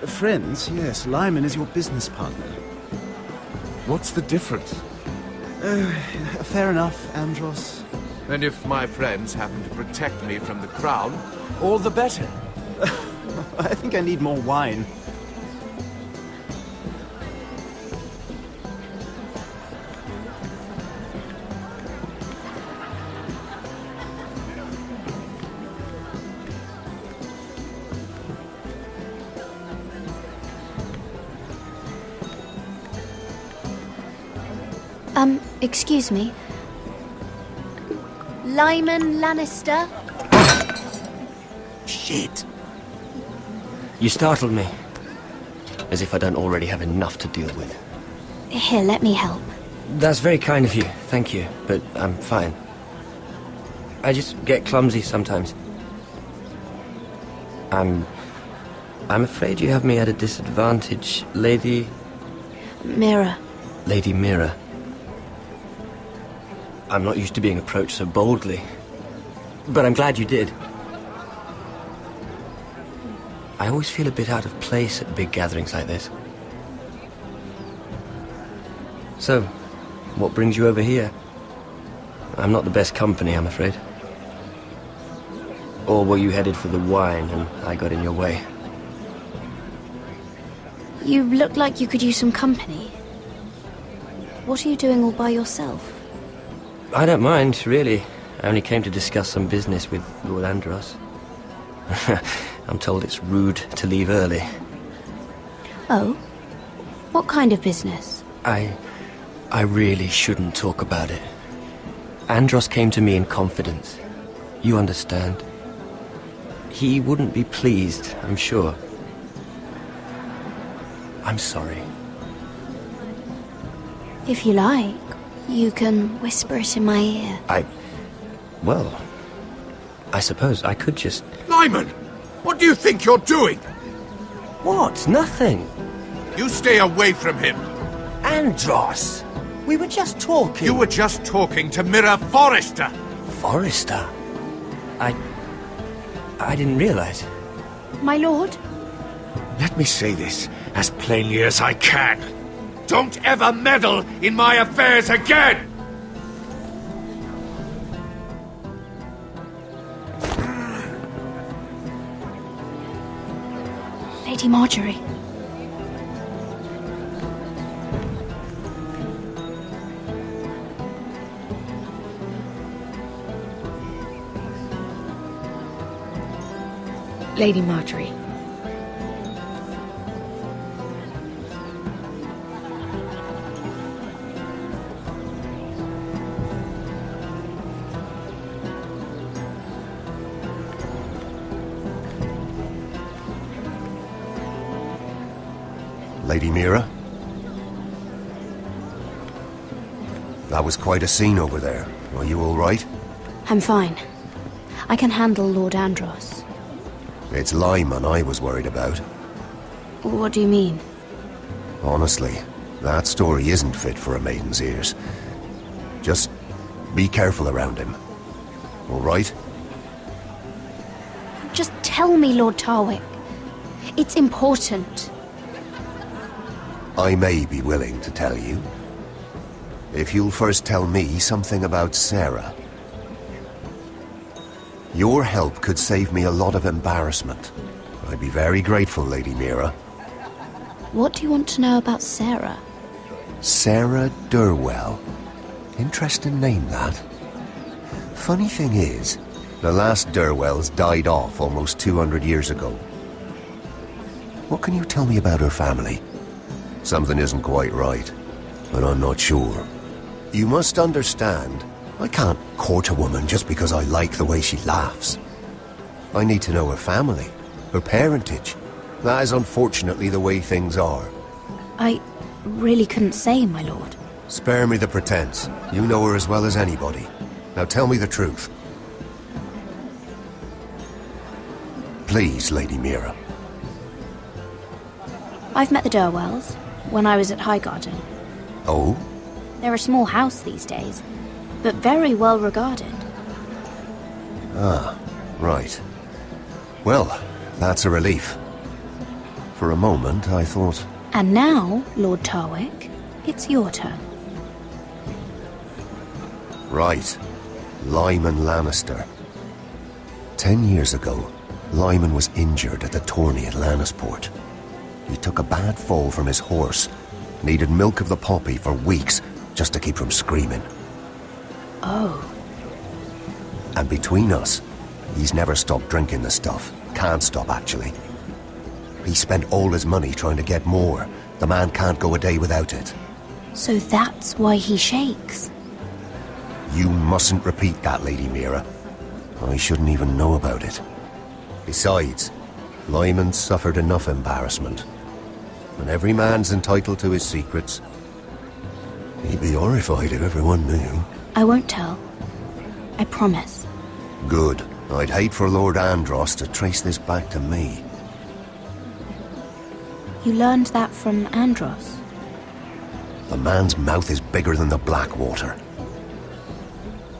Friends, yes. Lyman is your business partner. What's the difference? Fair enough, Andros. And if my friends happen to protect me from the crown, all the better. I think I need more wine. Excuse me. Lyman Lannister? Shit. You startled me. As if I don't already have enough to deal with. Here, let me help. That's very kind of you, thank you, but I'm fine. I just get clumsy sometimes. I'm I'm afraid you have me at a disadvantage, Lady... Mira. Lady Mira. I'm not used to being approached so boldly. But I'm glad you did. I always feel a bit out of place at big gatherings like this. So, what brings you over here? I'm not the best company, I'm afraid. Or were you headed for the wine and I got in your way? You look like you could use some company. What are you doing all by yourself? I don't mind, really. I only came to discuss some business with Lord Andros. I'm told it's rude to leave early. Oh? What kind of business? I really shouldn't talk about it. Andros came to me in confidence. You understand. He wouldn't be pleased, I'm sure. I'm sorry. If you like, you can whisper it in my ear. Well, I suppose I could just... Lyman! What do you think you're doing? What? Nothing. You stay away from him. Andros! We were just talking. You were just talking to Mira Forrester. Forrester? I didn't realize. My lord? Let me say this as plainly as I can. Don't ever meddle in my affairs again! Lady Marjorie. Lady Marjorie. Lady Mira? That was quite a scene over there. Are you all right? I'm fine. I can handle Lord Andros. It's Lyman I was worried about. What do you mean? Honestly, that story isn't fit for a maiden's ears. Just be careful around him. All right? Just tell me, Lord Tarwick. It's important. I may be willing to tell you. If you'll first tell me something about Sarah. Your help could save me a lot of embarrassment. I'd be very grateful, Lady Mira. What do you want to know about Sarah? Sarah Durwell. Interesting name, that. Funny thing is, the last Durwells died off almost 200 years ago. What can you tell me about her family? Something isn't quite right, but I'm not sure. You must understand, I can't court a woman just because I like the way she laughs. I need to know her family, her parentage. That is unfortunately the way things are. I really couldn't say, my lord. Spare me the pretense. You know her as well as anybody. Now tell me the truth. Please, Lady Mira. I've met the Durwells when I was at Highgarden. Oh? They're a small house these days, but very well regarded. Ah, right. Well, that's a relief. For a moment, I thought... And now, Lord Tarwick, it's your turn. Right. Lyman Lannister. 10 years ago, Lyman was injured at the tourney at Lannisport. He took a bad fall from his horse, needed milk of the poppy for weeks just to keep from screaming. Oh. And between us, he's never stopped drinking the stuff. Can't stop, actually. He spent all his money trying to get more. The man can't go a day without it. So that's why he shakes. You mustn't repeat that, Lady Mira. I shouldn't even know about it. Besides, Lyman suffered enough embarrassment. And every man's entitled to his secrets. He'd be horrified if everyone knew. I won't tell. I promise. Good. I'd hate for Lord Andros to trace this back to me. You learned that from Andros? The man's mouth is bigger than the Blackwater.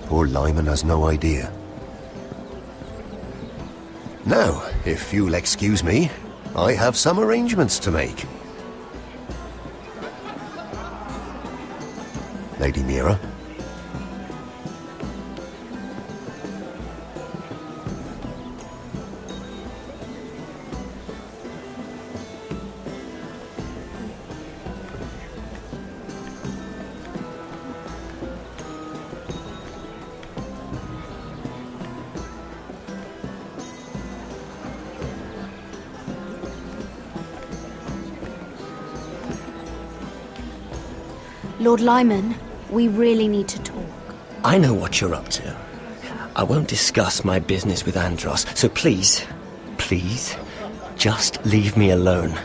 Poor Lyman has no idea. Now, if you'll excuse me, I have some arrangements to make. Lady Mira. Lord Lyman, we really need to talk. I know what you're up to. I won't discuss my business with Andros, so please, just leave me alone.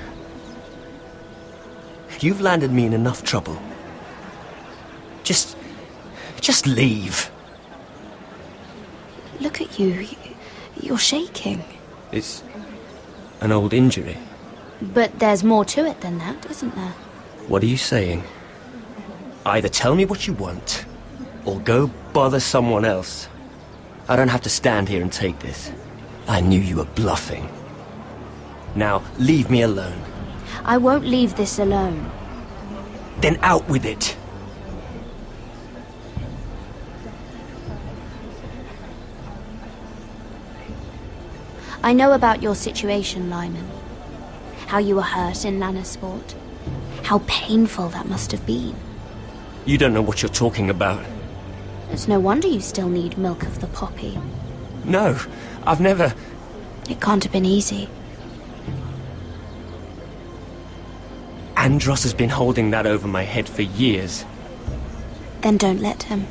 You've landed me in enough trouble. Just leave. Look at you. You're shaking. It's an old injury. But there's more to it than that, isn't there? What are you saying? Either tell me what you want, or go bother someone else. I don't have to stand here and take this. I knew you were bluffing. Now, leave me alone. I won't leave this alone. Then out with it. I know about your situation, Lyman. How you were hurt in Lannisport. How painful that must have been. You don't know what you're talking about. It's no wonder you still need milk of the poppy. No, I've never... It can't have been easy. Andros has been holding that over my head for years. Then don't let him.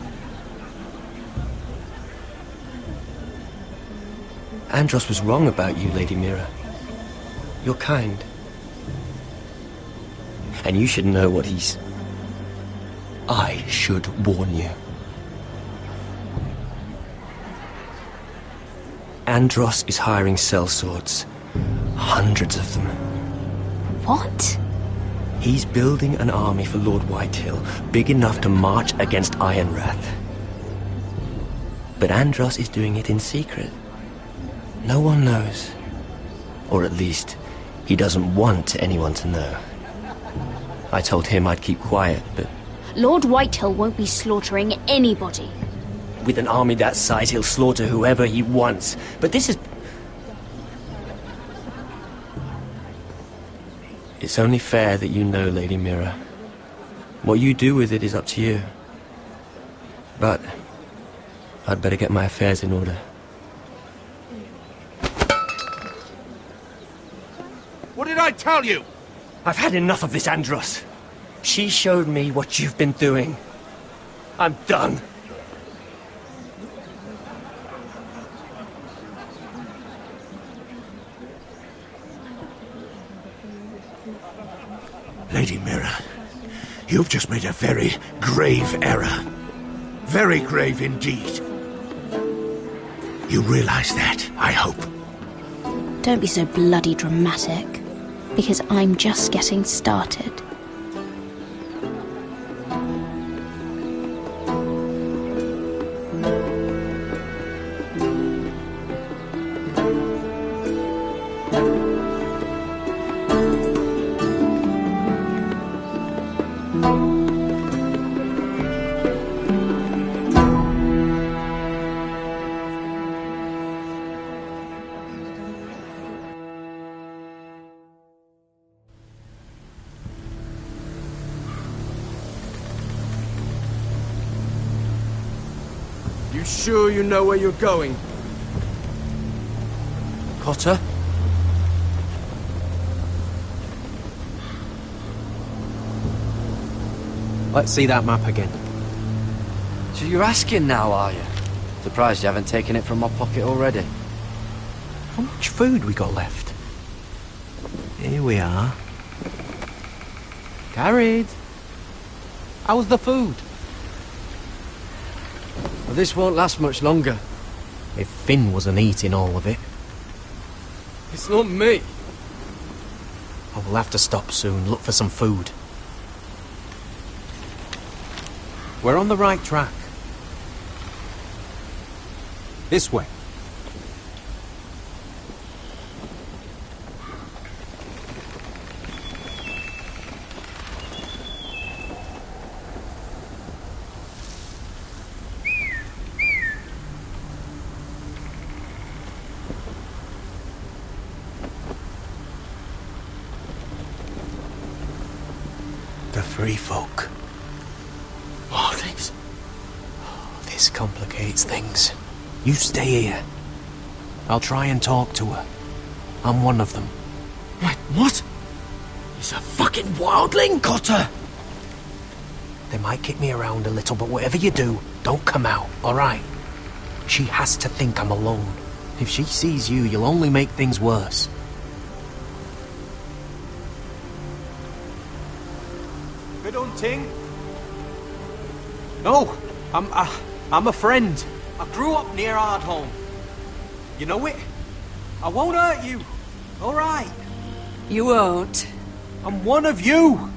Andros was wrong about you, Lady Mira. You're kind. And you should know what he's... I should warn you. Andros is hiring sellswords. Hundreds of them. What? He's building an army for Lord Whitehill, big enough to march against Ironrath. But Andros is doing it in secret. No one knows. Or at least, he doesn't want anyone to know. I told him I'd keep quiet, but... Lord Whitehill won't be slaughtering anybody. With an army that size, he'll slaughter whoever he wants. But this is... It's only fair that you know, Lady Mira. What you do with it is up to you. But I'd better get my affairs in order. What did I tell you? I've had enough of this, Andros. She showed me what you've been doing. I'm done. Lady Mira, you've just made a very grave error. Very grave indeed. You realize that, I hope. Don't be so bloody dramatic, because I'm just getting started. You sure you know where you're going? Cotter? Let's see that map again. So you're asking now, are you? Surprised you haven't taken it from my pocket already. How much food we got left? Here we are. Carried. How's the food? Well, this won't last much longer. If Finn wasn't eating all of it. It's not me. I will have to stop soon, look for some food. We're on the right track. This way. The free folk. Wildlings. This complicates things. You stay here. I'll try and talk to her. I'm one of them. Wait, what? He's a fucking wildling, Cotter! They might kick me around a little, but whatever you do, don't come out, alright? She has to think I'm alone. If she sees you, you'll only make things worse. Good hunting. No, I'm a friend. I grew up near Ardholm. You know it? I won't hurt you. All right. You won't. I'm one of you.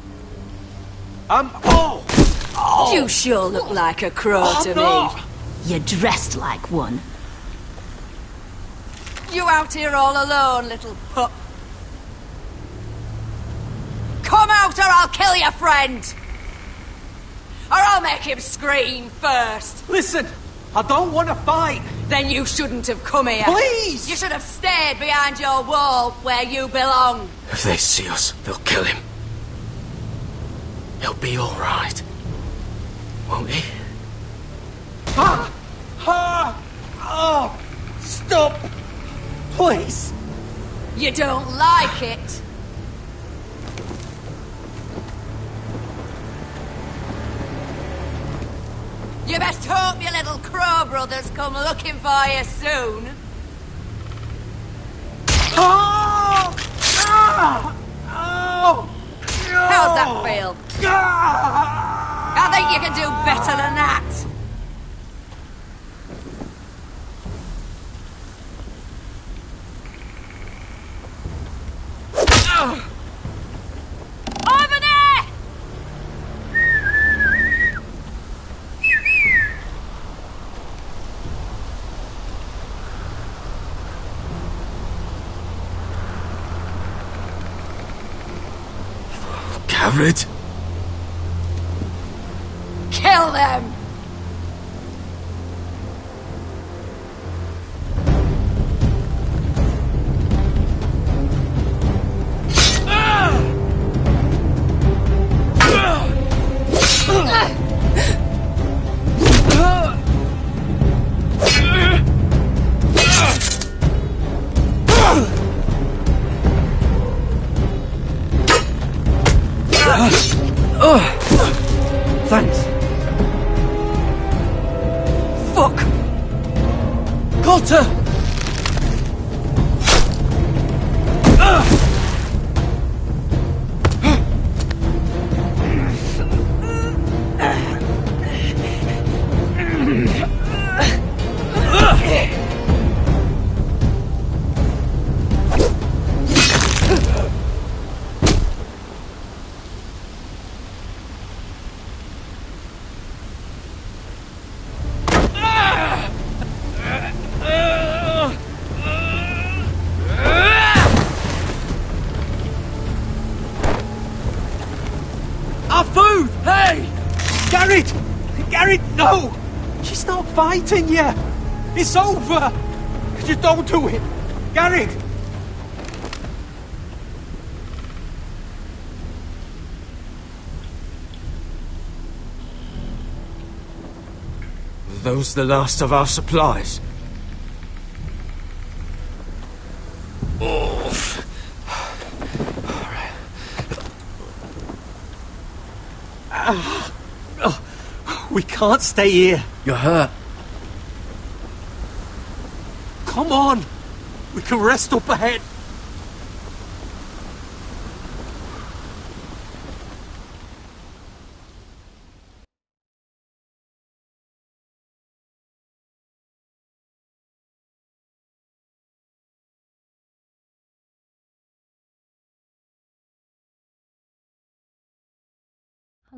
Oh! You sure look like a crow to me. You're dressed like one. You out here all alone, little pup? Come out or I'll kill your friend! Or I'll make him scream first. Listen, I don't want to fight. Then you shouldn't have come here. Please! You should have stayed behind your wall where you belong. If they see us, they'll kill him. He'll be all right. Won't he? Ah! Ah! Oh! Stop! Please! You don't like it? You best hope your little crow brothers come looking for you soon. Oh! Ah! Oh! How's that feel? I think you can do better than that. Over there! Garrett? Kill them! Thanks. Fuck! Cotter! Our food! Hey! Garrett! Garrett, no! She's not fighting you! It's over! Just don't do it! Garrett! Are those the last of our supplies? We can't stay here. You're hurt. Come on! We can rest up ahead. I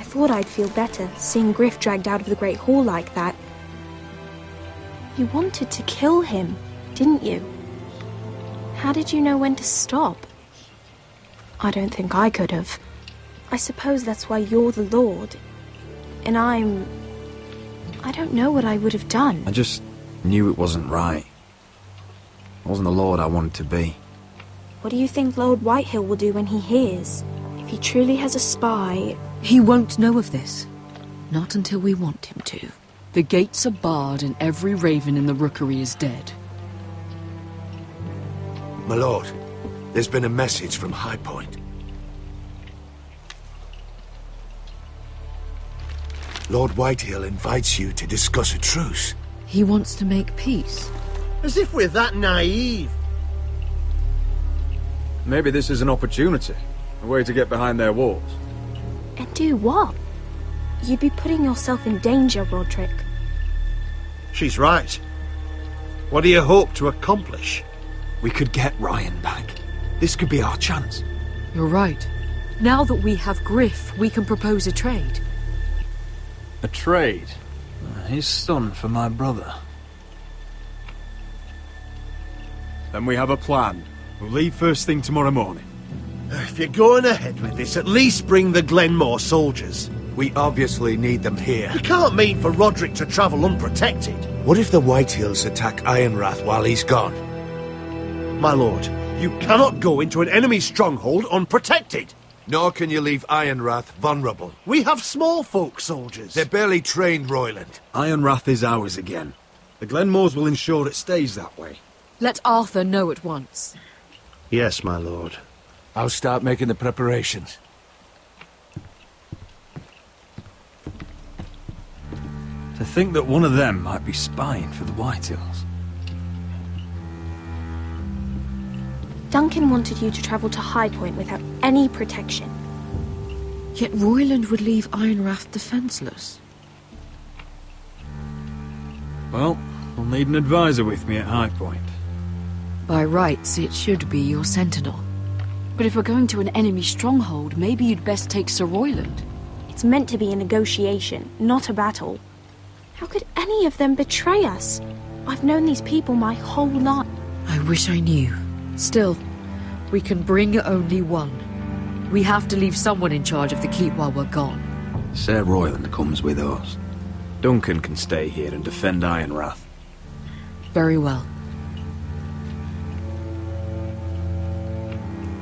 thought I'd feel better seeing Griff dragged out of the Great Hall like that. You wanted to kill him, didn't you? How did you know when to stop? I don't think I could have. I suppose that's why you're the Lord. And I don't know what I would have done. I just knew it wasn't right. I wasn't the Lord I wanted to be. What do you think Lord Whitehill will do when he hears? If he truly has a spy... He won't know of this. Not until we want him to. The gates are barred and every raven in the rookery is dead. My lord, there's been a message from High Point. Lord Whitehill invites you to discuss a truce. He wants to make peace. As if we're that naive. Maybe this is an opportunity. A way to get behind their walls. And do what? You'd be putting yourself in danger, Roderick. She's right. What do you hope to accomplish? We could get Ryan back. This could be our chance. You're right. Now that we have Griff, we can propose a trade. A trade? His son for my brother. Then we have a plan. We'll leave first thing tomorrow morning. If you're going ahead with this, at least bring the Glenmore soldiers. We obviously need them here. You can't mean for Roderick to travel unprotected. What if the Whitehills attack Ironrath while he's gone? My lord, you cannot go into an enemy stronghold unprotected. Nor can you leave Ironrath vulnerable. We have small folk soldiers. They're barely trained, Royland. Ironrath is ours again. The Glenmores will ensure it stays that way. Let Arthur know at once. Yes, my lord. I'll start making the preparations. To think that one of them might be spying for the Whitehills. Duncan wanted you to travel to High Point without any protection. Yet Royland would leave Ironrath defenseless. Well, I'll need an advisor with me at High Point. By rights, it should be your sentinel. But if we're going to an enemy stronghold, maybe you'd best take Sir Royland. It's meant to be a negotiation, not a battle. How could any of them betray us? I've known these people my whole life. I wish I knew. Still, we can bring only one. We have to leave someone in charge of the keep while we're gone. Sir Royland comes with us. Duncan can stay here and defend Ironrath. Very well.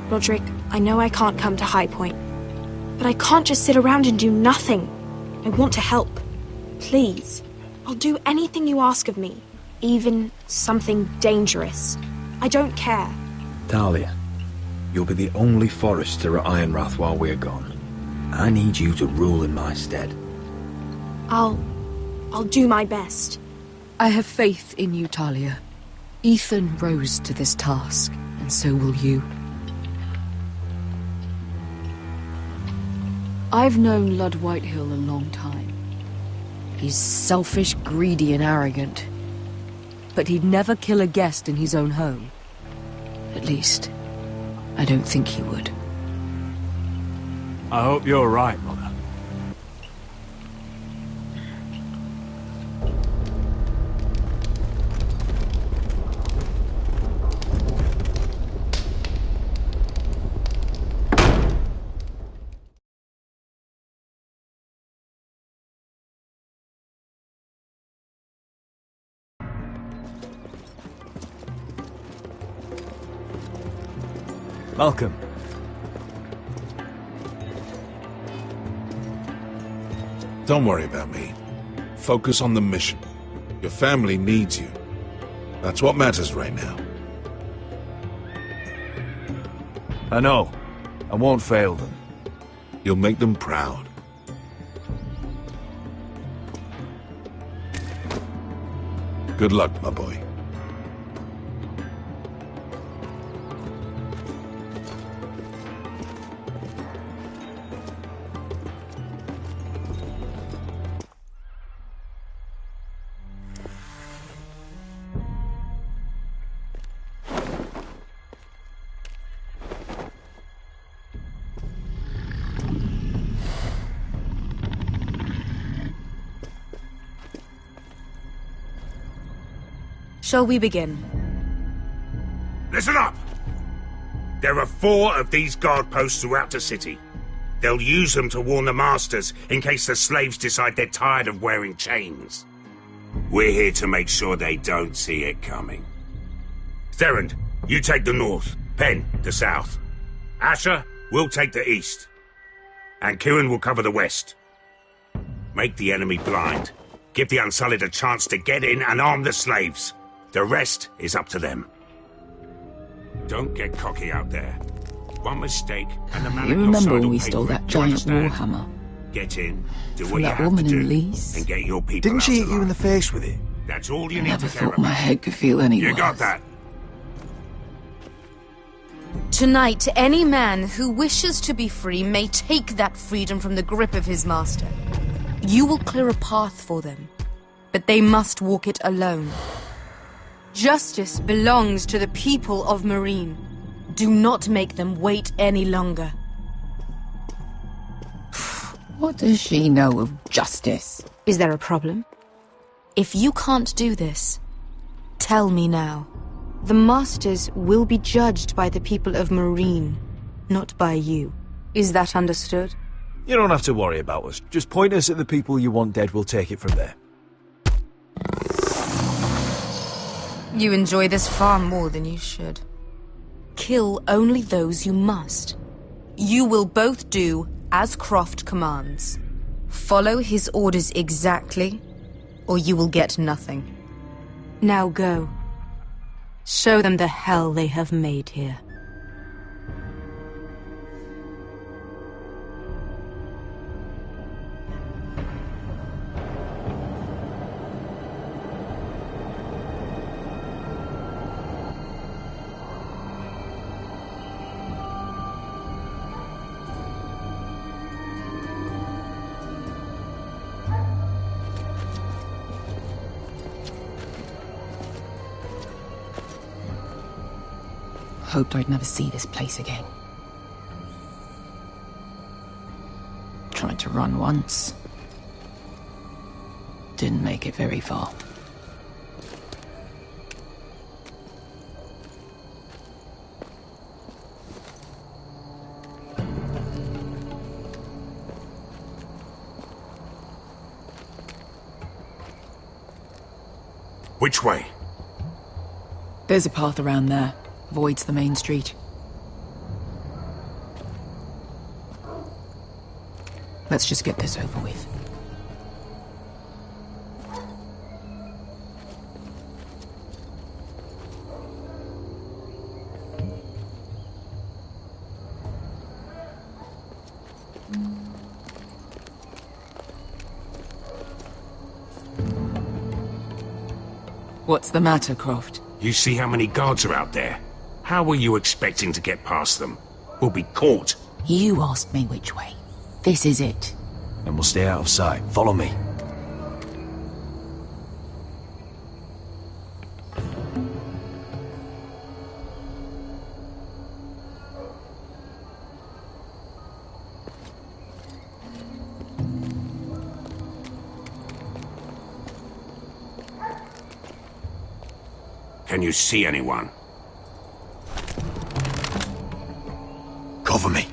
Roderick, I know I can't come to High Point, but I can't just sit around and do nothing. I want to help. Please. I'll do anything you ask of me, even something dangerous. I don't care. Talia, you'll be the only forester at Ironrath while we're gone. I need you to rule in my stead. I'll do my best. I have faith in you, Talia. Ethan rose to this task, and so will you. I've known Lud Whitehill a long time. He's selfish, greedy, and arrogant. But he'd never kill a guest in his own home. At least, I don't think he would. I hope you're right, Mother. Malcolm. Don't worry about me. Focus on the mission. Your family needs you. That's what matters right now. I know. I won't fail them. You'll make them proud. Good luck, my boy. Shall we begin? Listen up! There are 4 of these guard posts throughout the city. They'll use them to warn the masters in case the slaves decide they're tired of wearing chains. We're here to make sure they don't see it coming. Therend, you take the north. Penn, the south. Asher, we'll take the east. And Kieran will cover the west. Make the enemy blind. Give the Unsullied a chance to get in and arm the slaves. The rest is up to them. Don't get cocky out there. One mistake and the man You at your remember side when will we pay stole for it. that You giant understand? warhammer? Get in, do From what you that have woman to in do, Leeds? and get your people Didn't out she hit alive. you in the face with it? That's all you I need never to care thought my about. head could feel any You worse. got that? Tonight, any man who wishes to be free may take that freedom from the grip of his master. You will clear a path for them, but they must walk it alone. Justice belongs to the people of Marine. Do not make them wait any longer. What does she know of justice? Is there a problem? If you can't do this, tell me now. The Masters will be judged by the people of Marine, not by you. Is that understood? You don't have to worry about us. Just point us at the people you want dead, we'll take it from there. You enjoy this far more than you should. Kill only those you must. You will both do as Croft commands. Follow his orders exactly, or you will get nothing. Now go. Show them the hell they have made here. Hoped I'd never see this place again. Tried to run once. Didn't make it very far. Which way? There's a path around there. Avoids the main street. Let's just get this over with. What's the matter, Croft? You see how many guards are out there? How were you expecting to get past them? We'll be caught. You asked me which way. This is it. And we'll stay out of sight. Follow me. Can you see anyone? Cover me.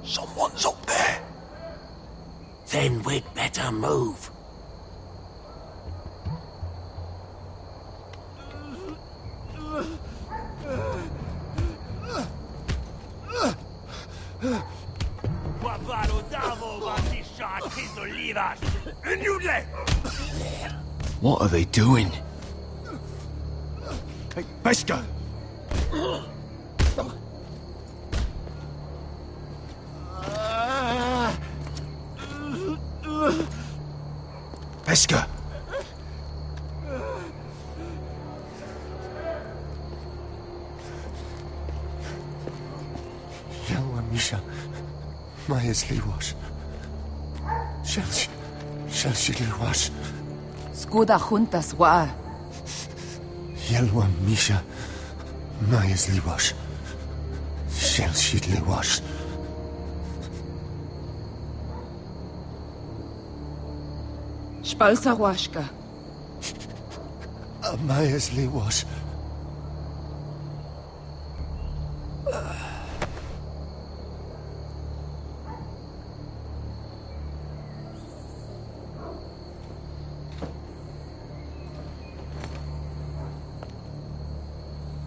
Someone's up there. Then we'd better move. What are they doing? Hey, Pesca! Pesca! Yelwa Misha, Majesli wash. Shall she wash? Skuda juntas wa. Yelwa Misha, Mayas Liwash, Shelshid Liwash. Spalsa washka. Mayas Liwash.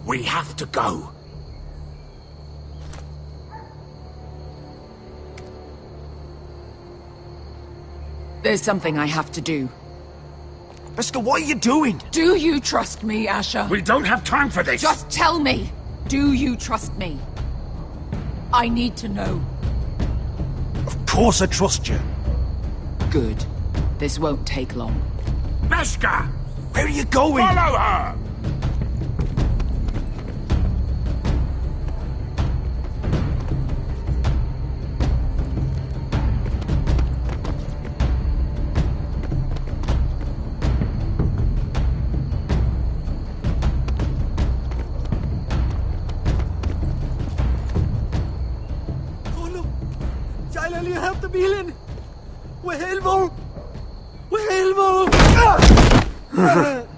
We have to go. There's something I have to do. Beskha, what are you doing? Do you trust me, Asher? We don't have time for this! Just tell me! Do you trust me? I need to know. Of course I trust you. Good. This won't take long. Beskha! Where are you going? Follow her!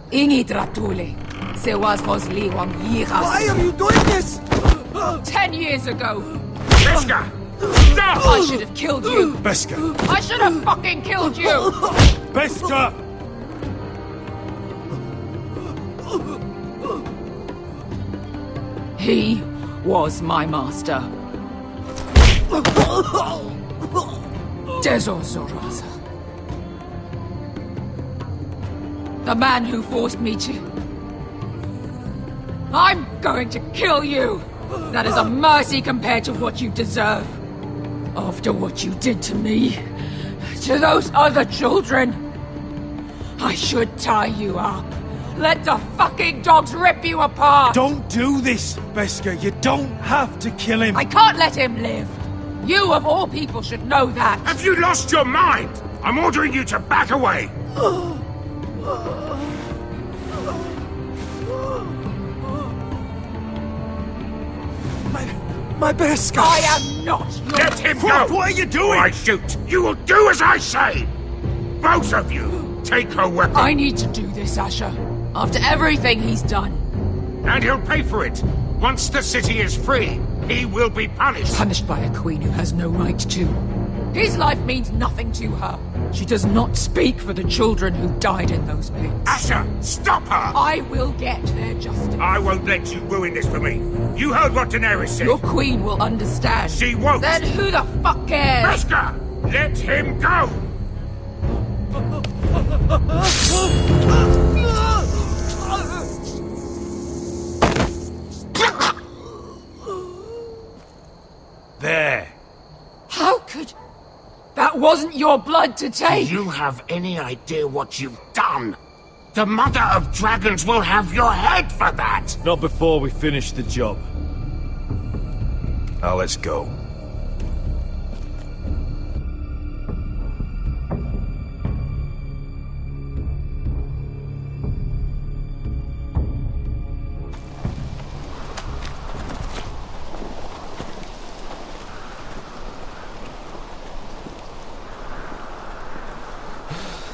Ingi Dratule. Se was liwam yiras. Why are you doing this? 10 years ago. Beskha! Stop! I should have killed you. Beskha! I should have fucking killed you. Beskha! He was my master. Dezor Zoraza. The man who forced me to... I'm going to kill you! That is a mercy compared to what you deserve. After what you did to me, to those other children, I should tie you up. Let the fucking dogs rip you apart! Don't do this, Beskha. You don't have to kill him. I can't let him live. You, of all people, should know that. Have you lost your mind? I'm ordering you to back away. My Beskha! I am not your... Let him go! What are you doing? Or I shoot! You will do as I say! Both of you, take her weapon. I need to do this, Asher. After everything he's done. And he'll pay for it. Once the city is free, he will be punished. Punished by a queen who has no right to. His life means nothing to her. She does not speak for the children who died in those pits. Asher, stop her! I will get their justice. I won't let you ruin this for me. You heard what Daenerys said. Your queen will understand. She won't. Then who the fuck cares? Beskha, let him go! There. How could... That wasn't your blood to take! Do you have any idea what you've done? The Mother of Dragons will have your head for that! Not before we finish the job. Now let's go.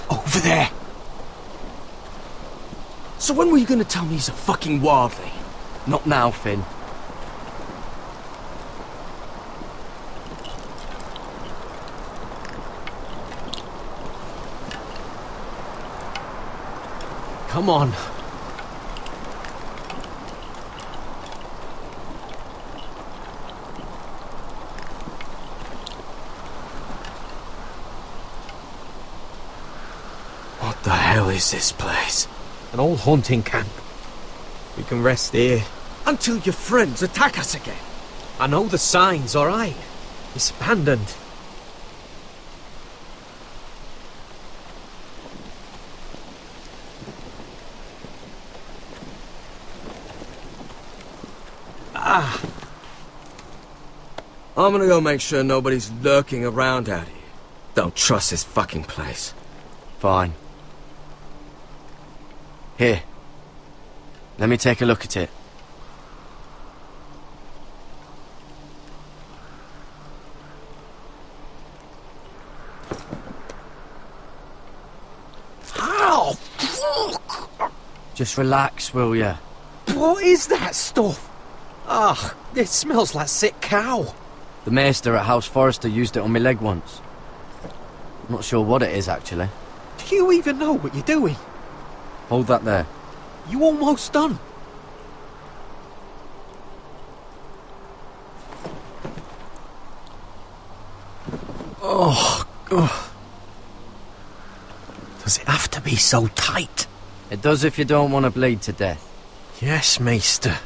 Over there! So when were you gonna tell me he's a fucking wildling? Not now, Finn. Come on. What the hell is this place? An old hunting camp. We can rest here until your friends attack us again. I know the signs, alright? It's abandoned. I'm gonna go make sure nobody's lurking around out here. Don't trust this fucking place. Fine. Here. Let me take a look at it. Ow! Fuck! Just relax, will ya? What is that stuff? Ah, it smells like sick cow. The maester at House Forrester used it on my leg once. I'm not sure what it is, actually. Do you even know what you're doing? Hold that there. You almost done. Oh, God. Does it have to be so tight? It does if you don't want to bleed to death. Yes, Maester.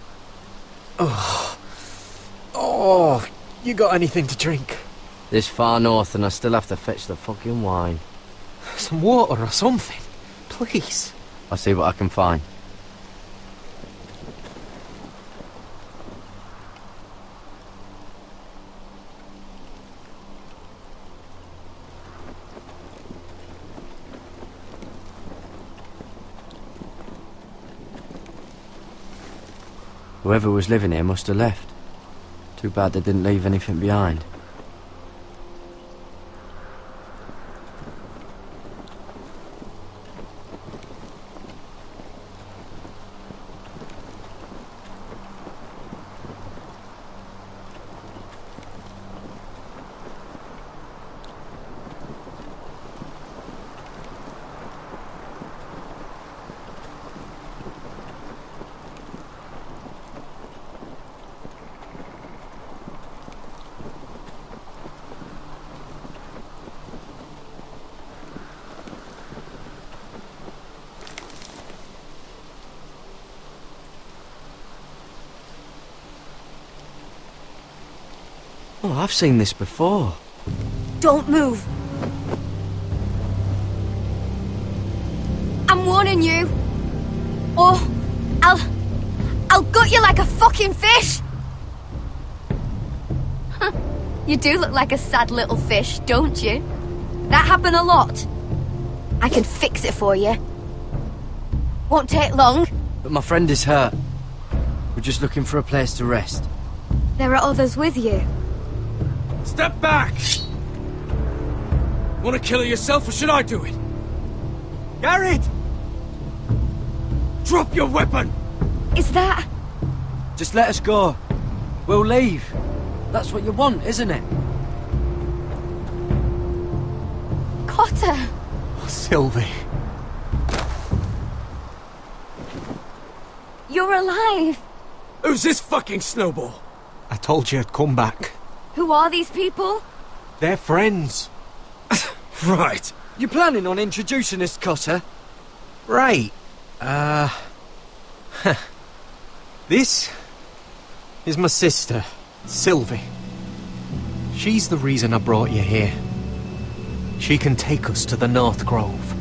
Oh. Oh, you got anything to drink? This far north and I still have to fetch the fucking wine. Some water or something, please. I'll see what I can find. Whoever was living here must have left. Too bad they didn't leave anything behind. Oh, I've seen this before. Don't move. I'm warning you. Or I'll gut you like a fucking fish. You do look like a sad little fish, don't you? That happen a lot. I can fix it for you. Won't take long. But my friend is hurt. We're just looking for a place to rest. There are others with you. Step back! Want to kill her yourself, or should I do it? Garrett! Drop your weapon! Is that... Just let us go. We'll leave. That's what you want, isn't it? Cotter! Oh, Sylvie. You're alive! Who's this fucking snowball? I told you I'd come back. Who are these people? They're friends. Right. You planning on introducing us, Cotter? Right. This is my sister, Sylvie. She's the reason I brought you here. She can take us to the North Grove.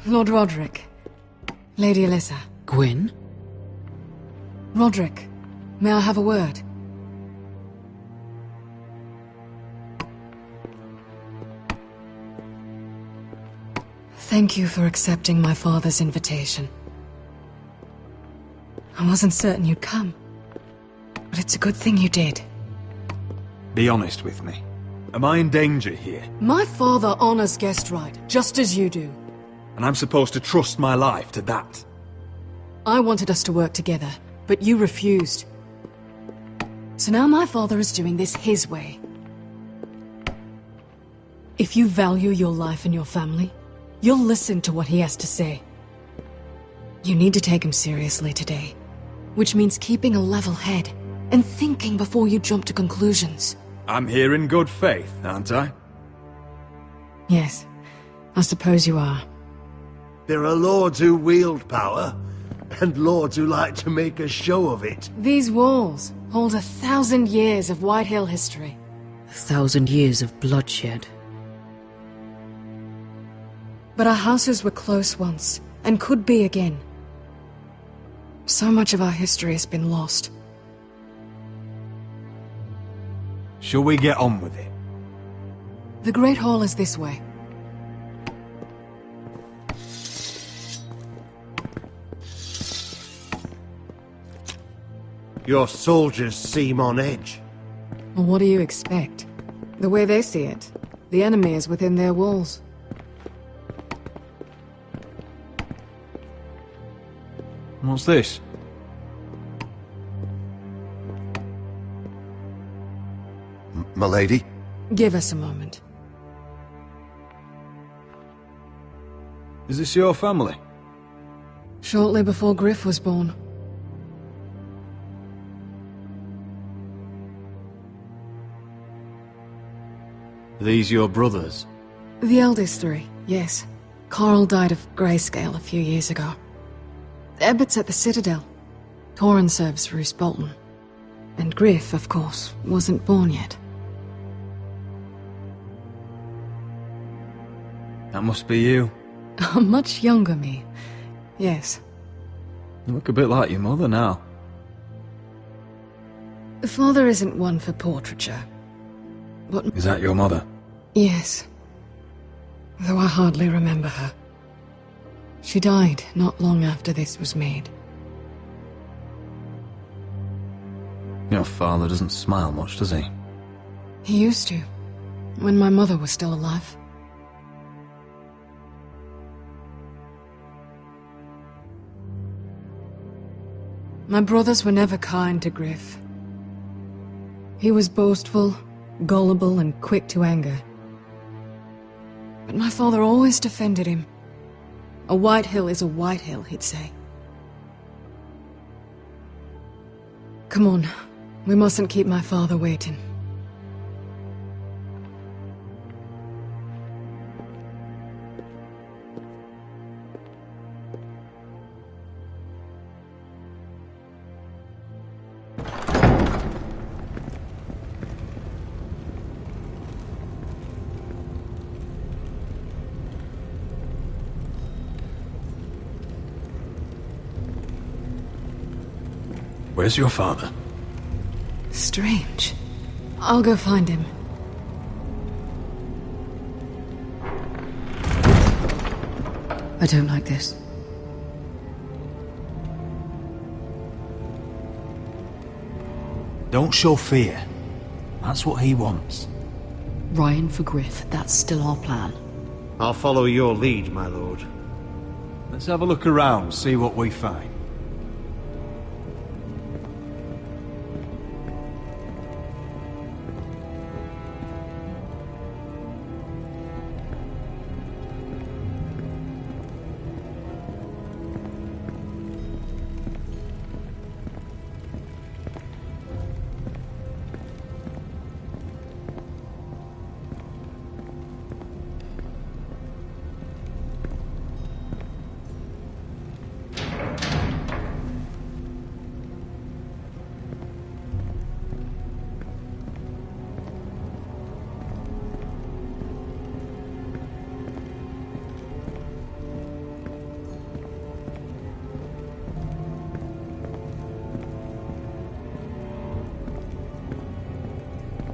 Lord Roderick. Lady Alyssa. Gwyn? Roderick, may I have a word? Thank you for accepting my father's invitation. I wasn't certain you'd come, but it's a good thing you did. Be honest with me. Am I in danger here? My father honors guest right, just as you do. And I'm supposed to trust my life to that? I wanted us to work together, but you refused. So now my father is doing this his way. If you value your life and your family, you'll listen to what he has to say. You need to take him seriously today, which means keeping a level head and thinking before you jump to conclusions. I'm here in good faith, aren't I? Yes, I suppose you are. There are lords who wield power, and lords who like to make a show of it. These walls hold 1,000 years of Whitehill history. 1,000 years of bloodshed. But our houses were close once, and could be again. So much of our history has been lost. Shall we get on with it? The Great Hall is this way. Your soldiers seem on edge. Well, what do you expect? The way they see it, the enemy is within their walls. What's this? M'lady? Give us a moment. Is this your family? Shortly before Griff was born. These your brothers? The eldest three, yes. Carl died of grayscale a few years ago. Ebbett's at the Citadel. Torrin serves Roose Bolton. And Griff, of course, wasn't born yet. That must be you. A much younger me. Yes. You look a bit like your mother now. Father isn't one for portraiture. But... Is that your mother? Yes. Though I hardly remember her. She died not long after this was made. Your father doesn't smile much, does he? He used to, when my mother was still alive. My brothers were never kind to Griff. He was boastful, gullible, and quick to anger. But my father always defended him. A Whitehill is a Whitehill, he'd say. Come on, we mustn't keep my father waiting. Where's your father? Strange. I'll go find him. I don't like this. Don't show fear. That's what he wants. Ryan for Griff, that's still our plan. I'll follow your lead, my lord. Let's have a look around, see what we find.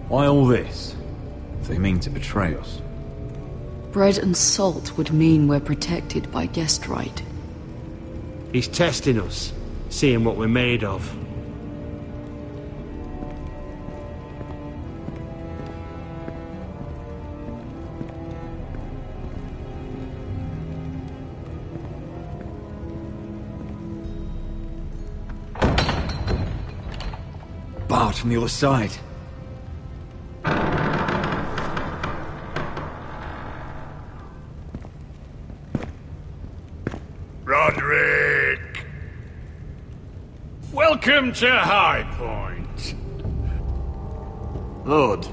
Why all this? If they mean to betray us. Bread and salt would mean we're protected by guest right. He's testing us, seeing what we're made of. Barred from the other side. Roderick! Welcome to High Point. Lord,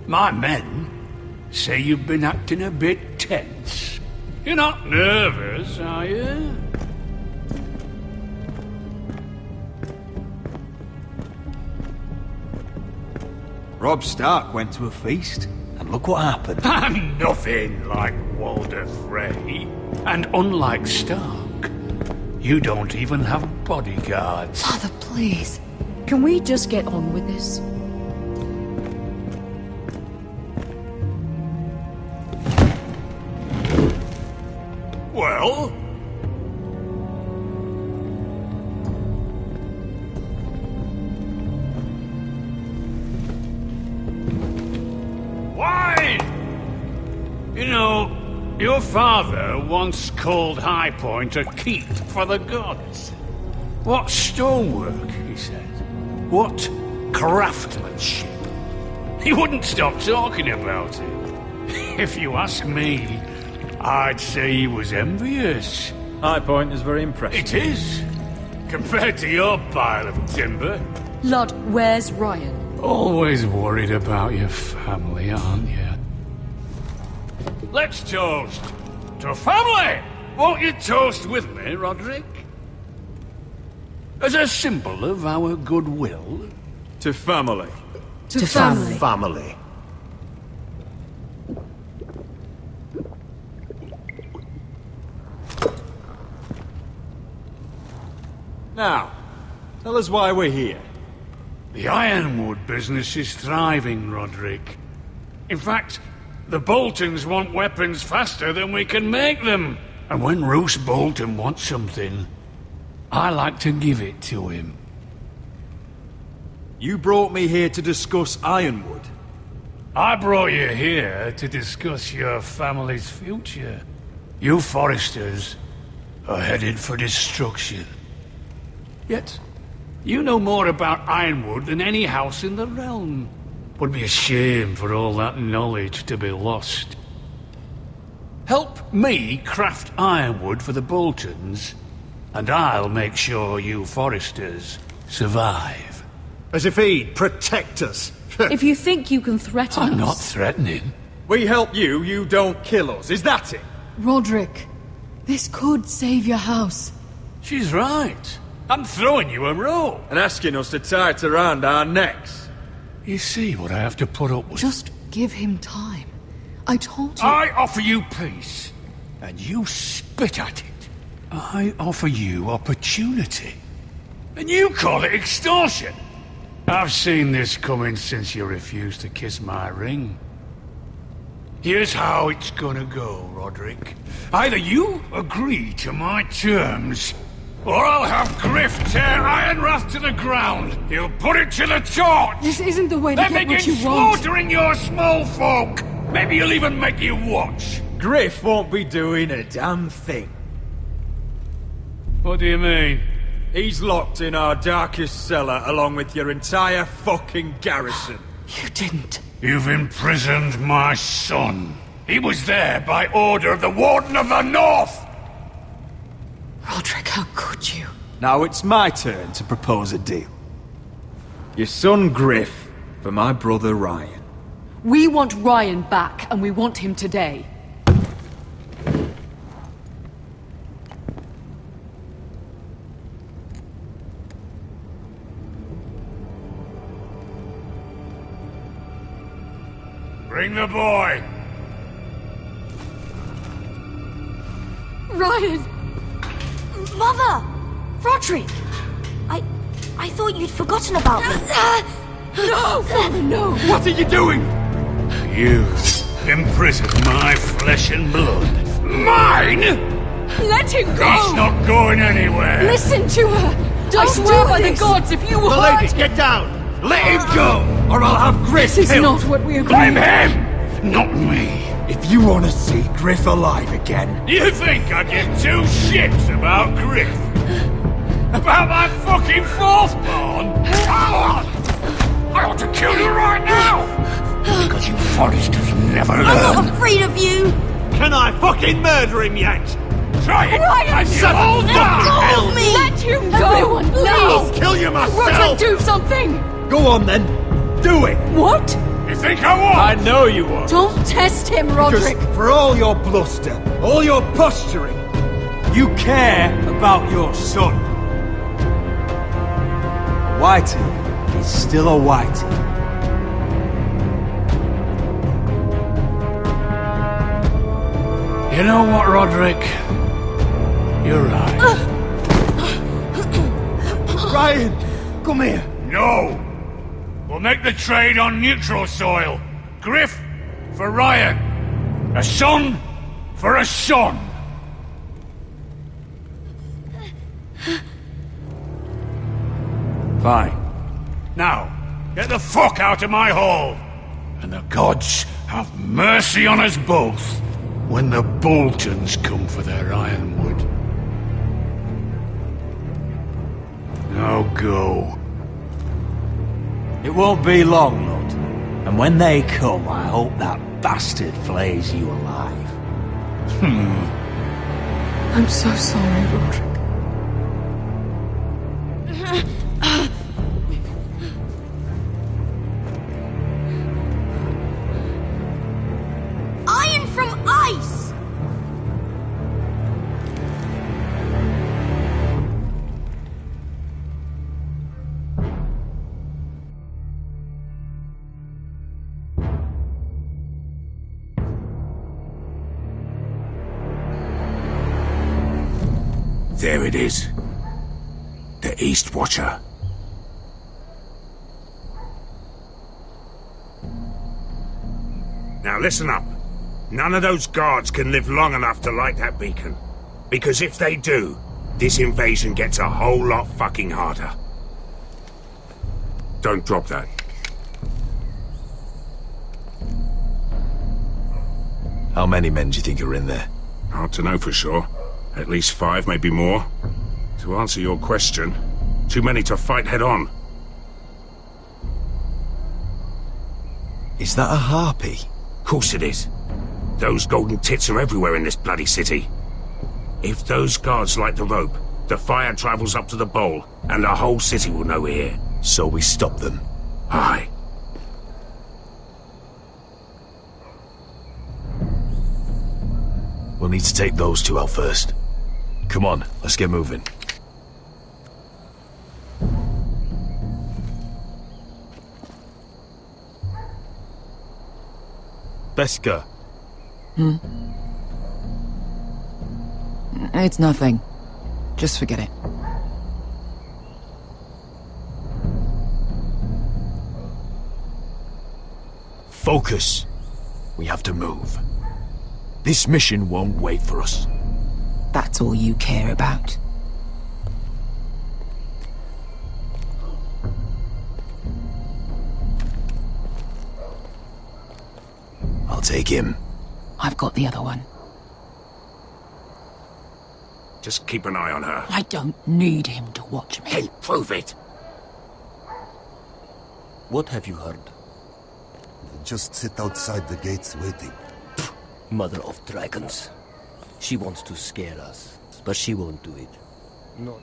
my men say you've been acting a bit tense. You're not nervous, are you? Robb Stark went to a feast, and look what happened. I'm nothing like Walder Frey. And unlike Stark, you don't even have bodyguards. Father, please. Can we just get on with this? Well? Wine! You know, your father once called High Point a keep for the gods. What stonework, he said. What craftsmanship. He wouldn't stop talking about it. If you ask me, I'd say he was envious. High Point is very impressive. It is. Compared to your pile of timber. Lord, where's Ryan? Always worried about your family, aren't you? Let's toast to family! Won't you toast with me, Roderick? As a symbol of our goodwill. To family. To family. Family. Now, tell us why we're here. The Ironwood business is thriving, Roderick. In fact, the Boltons want weapons faster than we can make them. And when Roose Bolton wants something, I like to give it to him. You brought me here to discuss Ironwood. I brought you here to discuss your family's future. You Foresters are headed for destruction. Yet, you know more about Ironwood than any house in the realm. Would be a shame for all that knowledge to be lost. Help me craft Ironwood for the Boltons, and I'll make sure you Foresters survive. As if he'd protect us. If you think you can threaten us... I'm not threatening. We help you, you don't kill us. Is that it? Roderick, this could save your house. She's right. I'm throwing you a rope. And asking us to tie it around our necks. You see what I have to put up with? Just give him time. I told you... I offer you peace, and you spit at it. I offer you opportunity, and you call it extortion. I've seen this coming since you refused to kiss my ring. Here's how it's gonna go, Roderick. Either you agree to my terms, or I'll have Griff tear Ironrath to the ground. He'll put it to the torch. This isn't the way to then get what begin you want. slaughtering your small folk. Maybe he'll even make you watch. Griff won't be doing a damn thing. What do you mean? He's locked in our darkest cellar along with your entire fucking garrison. You didn't. You've imprisoned my son. He was there by order of the Warden of the North. Roderick, how could you? Now it's my turn to propose a deal. Your son Griff for my brother Ryan. We want Ryan back, and we want him today. Bring the boy. Ryan! Mother! Roderick! I thought you'd forgotten about me. No! Father, no! What are you doing? You imprisoned my flesh and blood. Mine? Let him go! He's not going anywhere. Listen to her! I swear by the gods, if you Milady, get down! Let him go, or I'll have Griff This is killed! not what we agreed. Blame him, not me. If you want to see Griff alive again... You think I give two shits about Griff? About my fucking fourthborn? I ought to kill you right now! Because you Foresters never learn. I'm not afraid of you! Can I fucking murder him yet? Try it! Ryan, and you'll all die! Hell. me! Let him go! Everyone, please! I'll kill you myself! Roderick, do something! Go on then, do it! What? You think I won't? I know you won't. Don't test him, Roderick! Because for all your bluster, all your posturing, you care about your son. Whitey is still a Whitey. You know what, Roderick? You're right. Ryan, come here. No! We'll make the trade on neutral soil. Griff for Ryan. A son for a son. Fine. Now, get the fuck out of my hall. And the gods have mercy on us both when the Boltons come for their ironwood. Now go. It won't be long, Lord. And when they come, I hope that bastard flays you alive. I'm so sorry, Roderick. Iron from ice! There it is. The East Watcher. Now listen up. None of those guards can live long enough to light that beacon. Because if they do, this invasion gets a whole lot fucking harder. Don't drop that. How many men do you think are in there? Hard to know for sure. At least 5, maybe more. To answer your question, too many to fight head on. Is that a harpy? Course it is. Those golden tits are everywhere in this bloody city. If those guards light the rope, the fire travels up to the bowl, and the whole city will know we're here. So we stop them? Aye. We'll need to take those two out first. Come on, let's get moving. Beska. It's nothing. Just forget it. Focus. We have to move. This mission won't wait for us. That's all you care about. I'll take him. I've got the other one. Just keep an eye on her. I don't need him to watch me. Hey, prove it! What have you heard? Just sit outside the gates waiting. Mother of dragons. She wants to scare us, but she won't do it. No.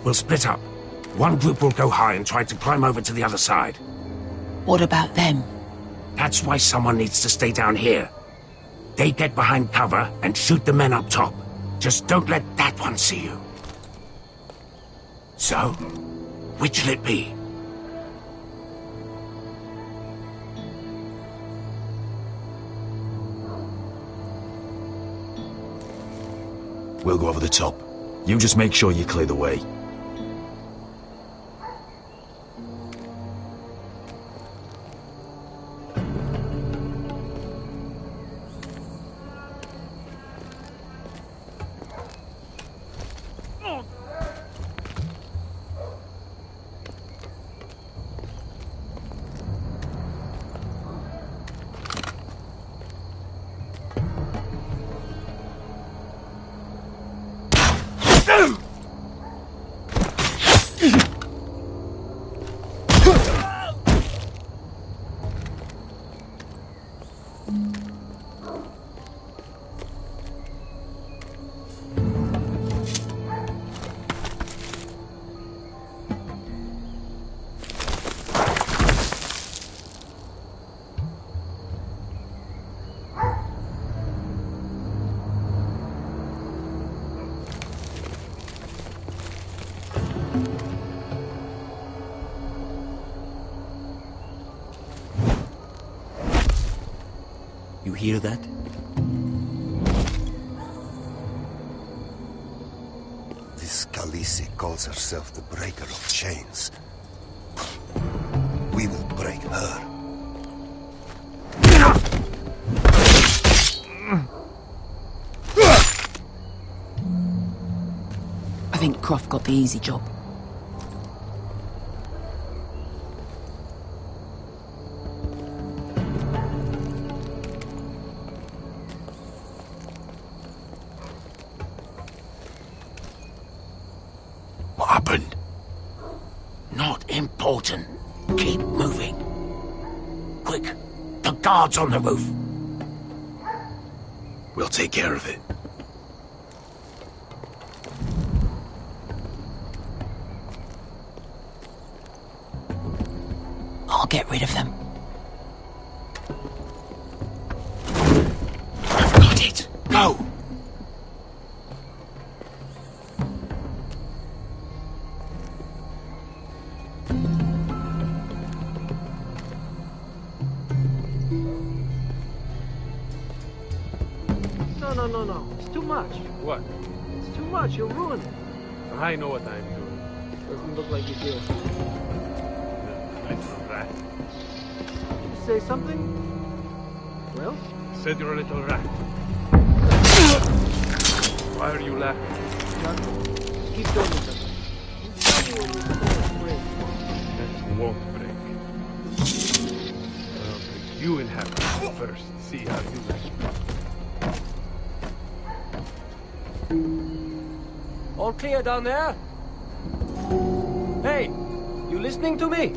We'll split up. One group will go high and try to climb over to the other side. What about them? That's why someone needs to stay down here. They get behind cover and shoot the men up top. Just don't let that one see you. So, which'll it be? We'll go over the top. You just make sure you clear the way. You hear that? This Khaleesi calls herself the Breaker of Chains. We will break her. I think Croft got the easy job. What happened? Not important. Keep moving. Quick, the guards on the roof. We'll take care of it. I'll get rid of them. Got it. Go. No. It's too much. What? It's too much. You'll ruin it. I know what I'm doing. Doesn't look like you do. Little rat. Did you say something? Well? Said you're a little rat. Why are you laughing? Nothing. Keep going with them. You tell me when this won't break. That won't break. I'll break you in half first. See how you respond. All clear down there? Hey, you listening to me?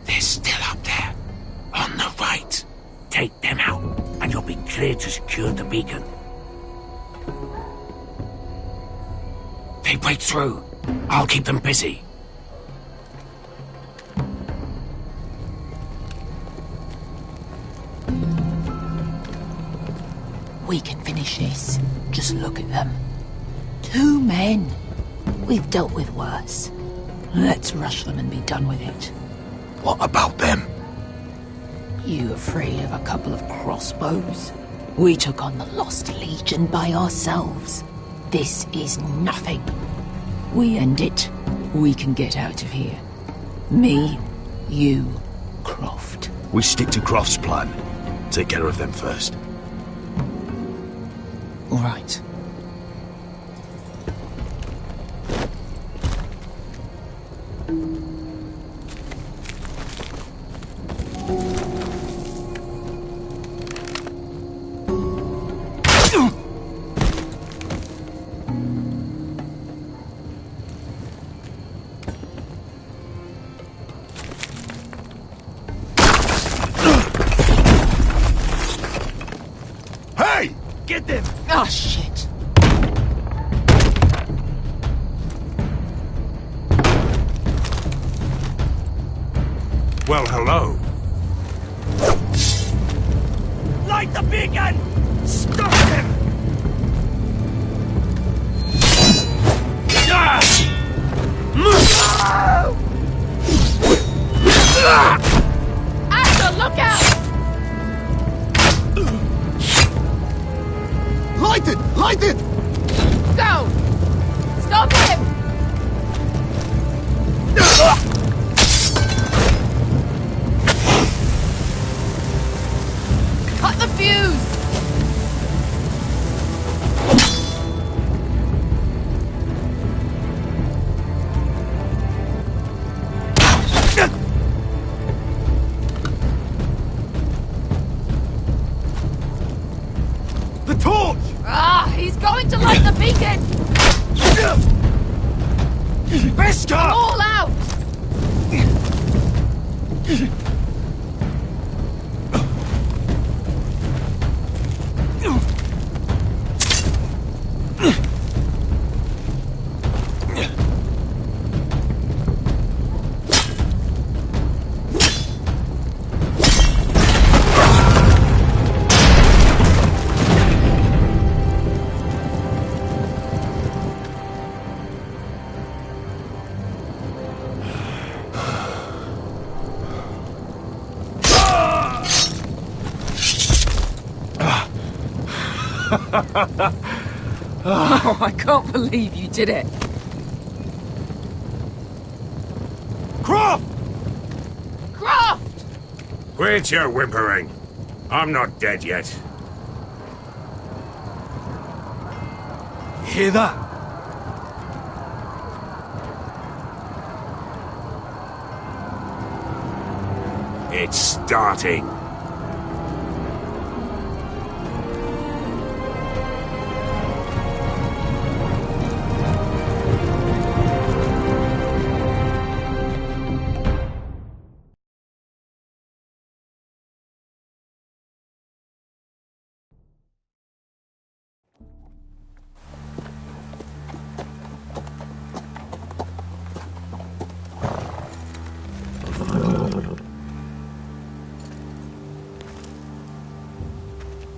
They're still up there. On the right. Take them out, and you'll be clear to secure the beacon. They break through. I'll keep them busy. We can finish this. Just look at them. 2 men. We've dealt with worse. Let's rush them and be done with it. What about them? You afraid of a couple of crossbows? We took on the Lost Legion by ourselves. This is nothing. We end it, we can get out of here. Me, you, Croft. We stick to Croft's plan. Take care of them first. All right. Hey! Get them! Ah, shit. Well, hello. Light the beacon! Stop them! Asher, look out! Light it! Light it! Go! Stop him! Cut the fuse! The torch! Ah, he's going to light the beacon! Beskar! All out! Oh, I can't believe you did it. Croft! Croft! Quit your whimpering. I'm not dead yet. You hear that? It's starting.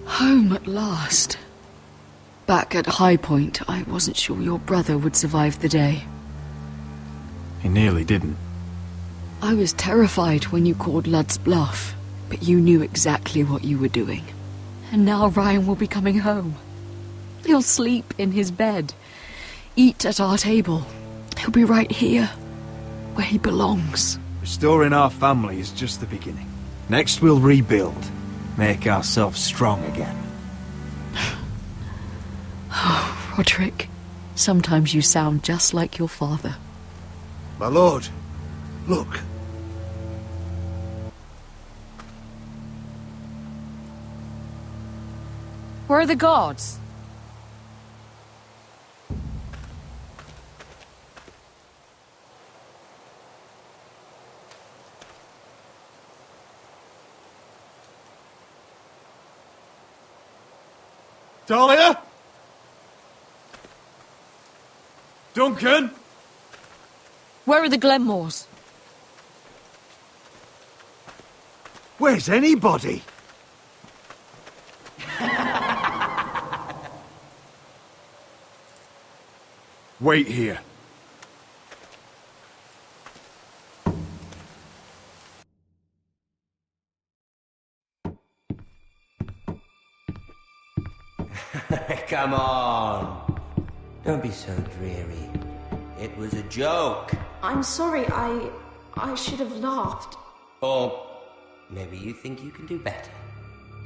Home at last. Back at High Point, I wasn't sure your brother would survive the day. He nearly didn't. I was terrified when you called Lud's bluff, but you knew exactly what you were doing. And now Ryan will be coming home. He'll sleep in his bed, eat at our table. He'll be right here, where he belongs. Restoring our family is just the beginning. Next we'll rebuild, make ourselves strong again. Oh, Roderick, sometimes you sound just like your father. My lord, look. Where are the guards? Dahlia? Duncan? Where are the Glenmores? Where's anybody? Wait here. Come on. Don't be so dreary. It was a joke. I'm sorry, I should have laughed. Or maybe you think you can do better.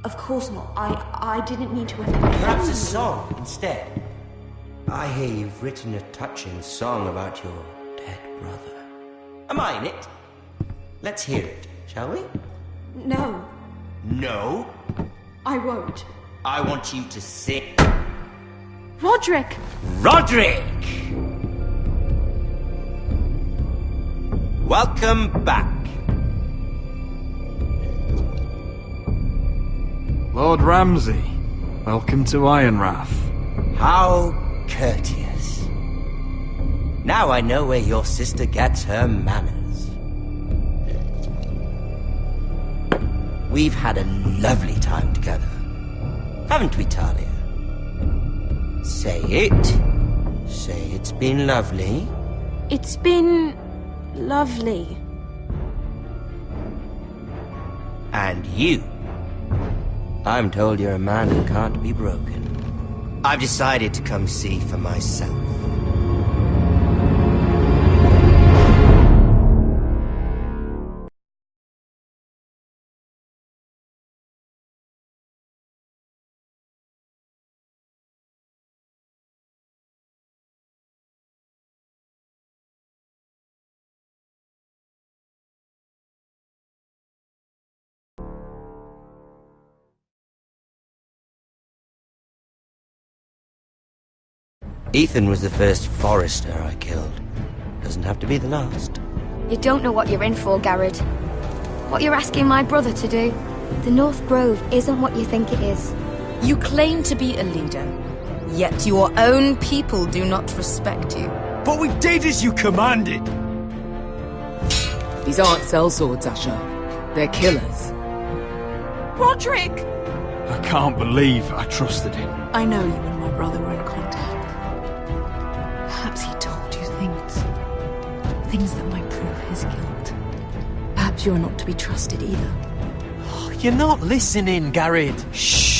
Of course not. I didn't mean to offend. Perhaps a song instead. I hear you've written a touching song about your dead brother. Am I in it? Let's hear it, shall we? No, No? I won't. I want you to sing. Roderick! Roderick! Welcome back. Lord Ramsay, welcome to Ironrath. How courteous. Now I know where your sister gets her manners. We've had a lovely time together. Haven't we, Talia? Say it. Say it's been lovely. It's been lovely. And you. I'm told you're a man who can't be broken. I've decided to come see for myself. Ethan was the first Forrester I killed. Doesn't have to be the last. You don't know what you're in for, Garrett. What you're asking my brother to do. The North Grove isn't what you think it is. You claim to be a leader, yet your own people do not respect you. But we did as you commanded! These aren't sellswords, Asher. They're killers. Roderick! I can't believe I trusted him. I know you and my brother were in contact. Perhaps he told you things that might prove his guilt. Perhaps you're not to be trusted either. You're not listening, Garrett. Shh!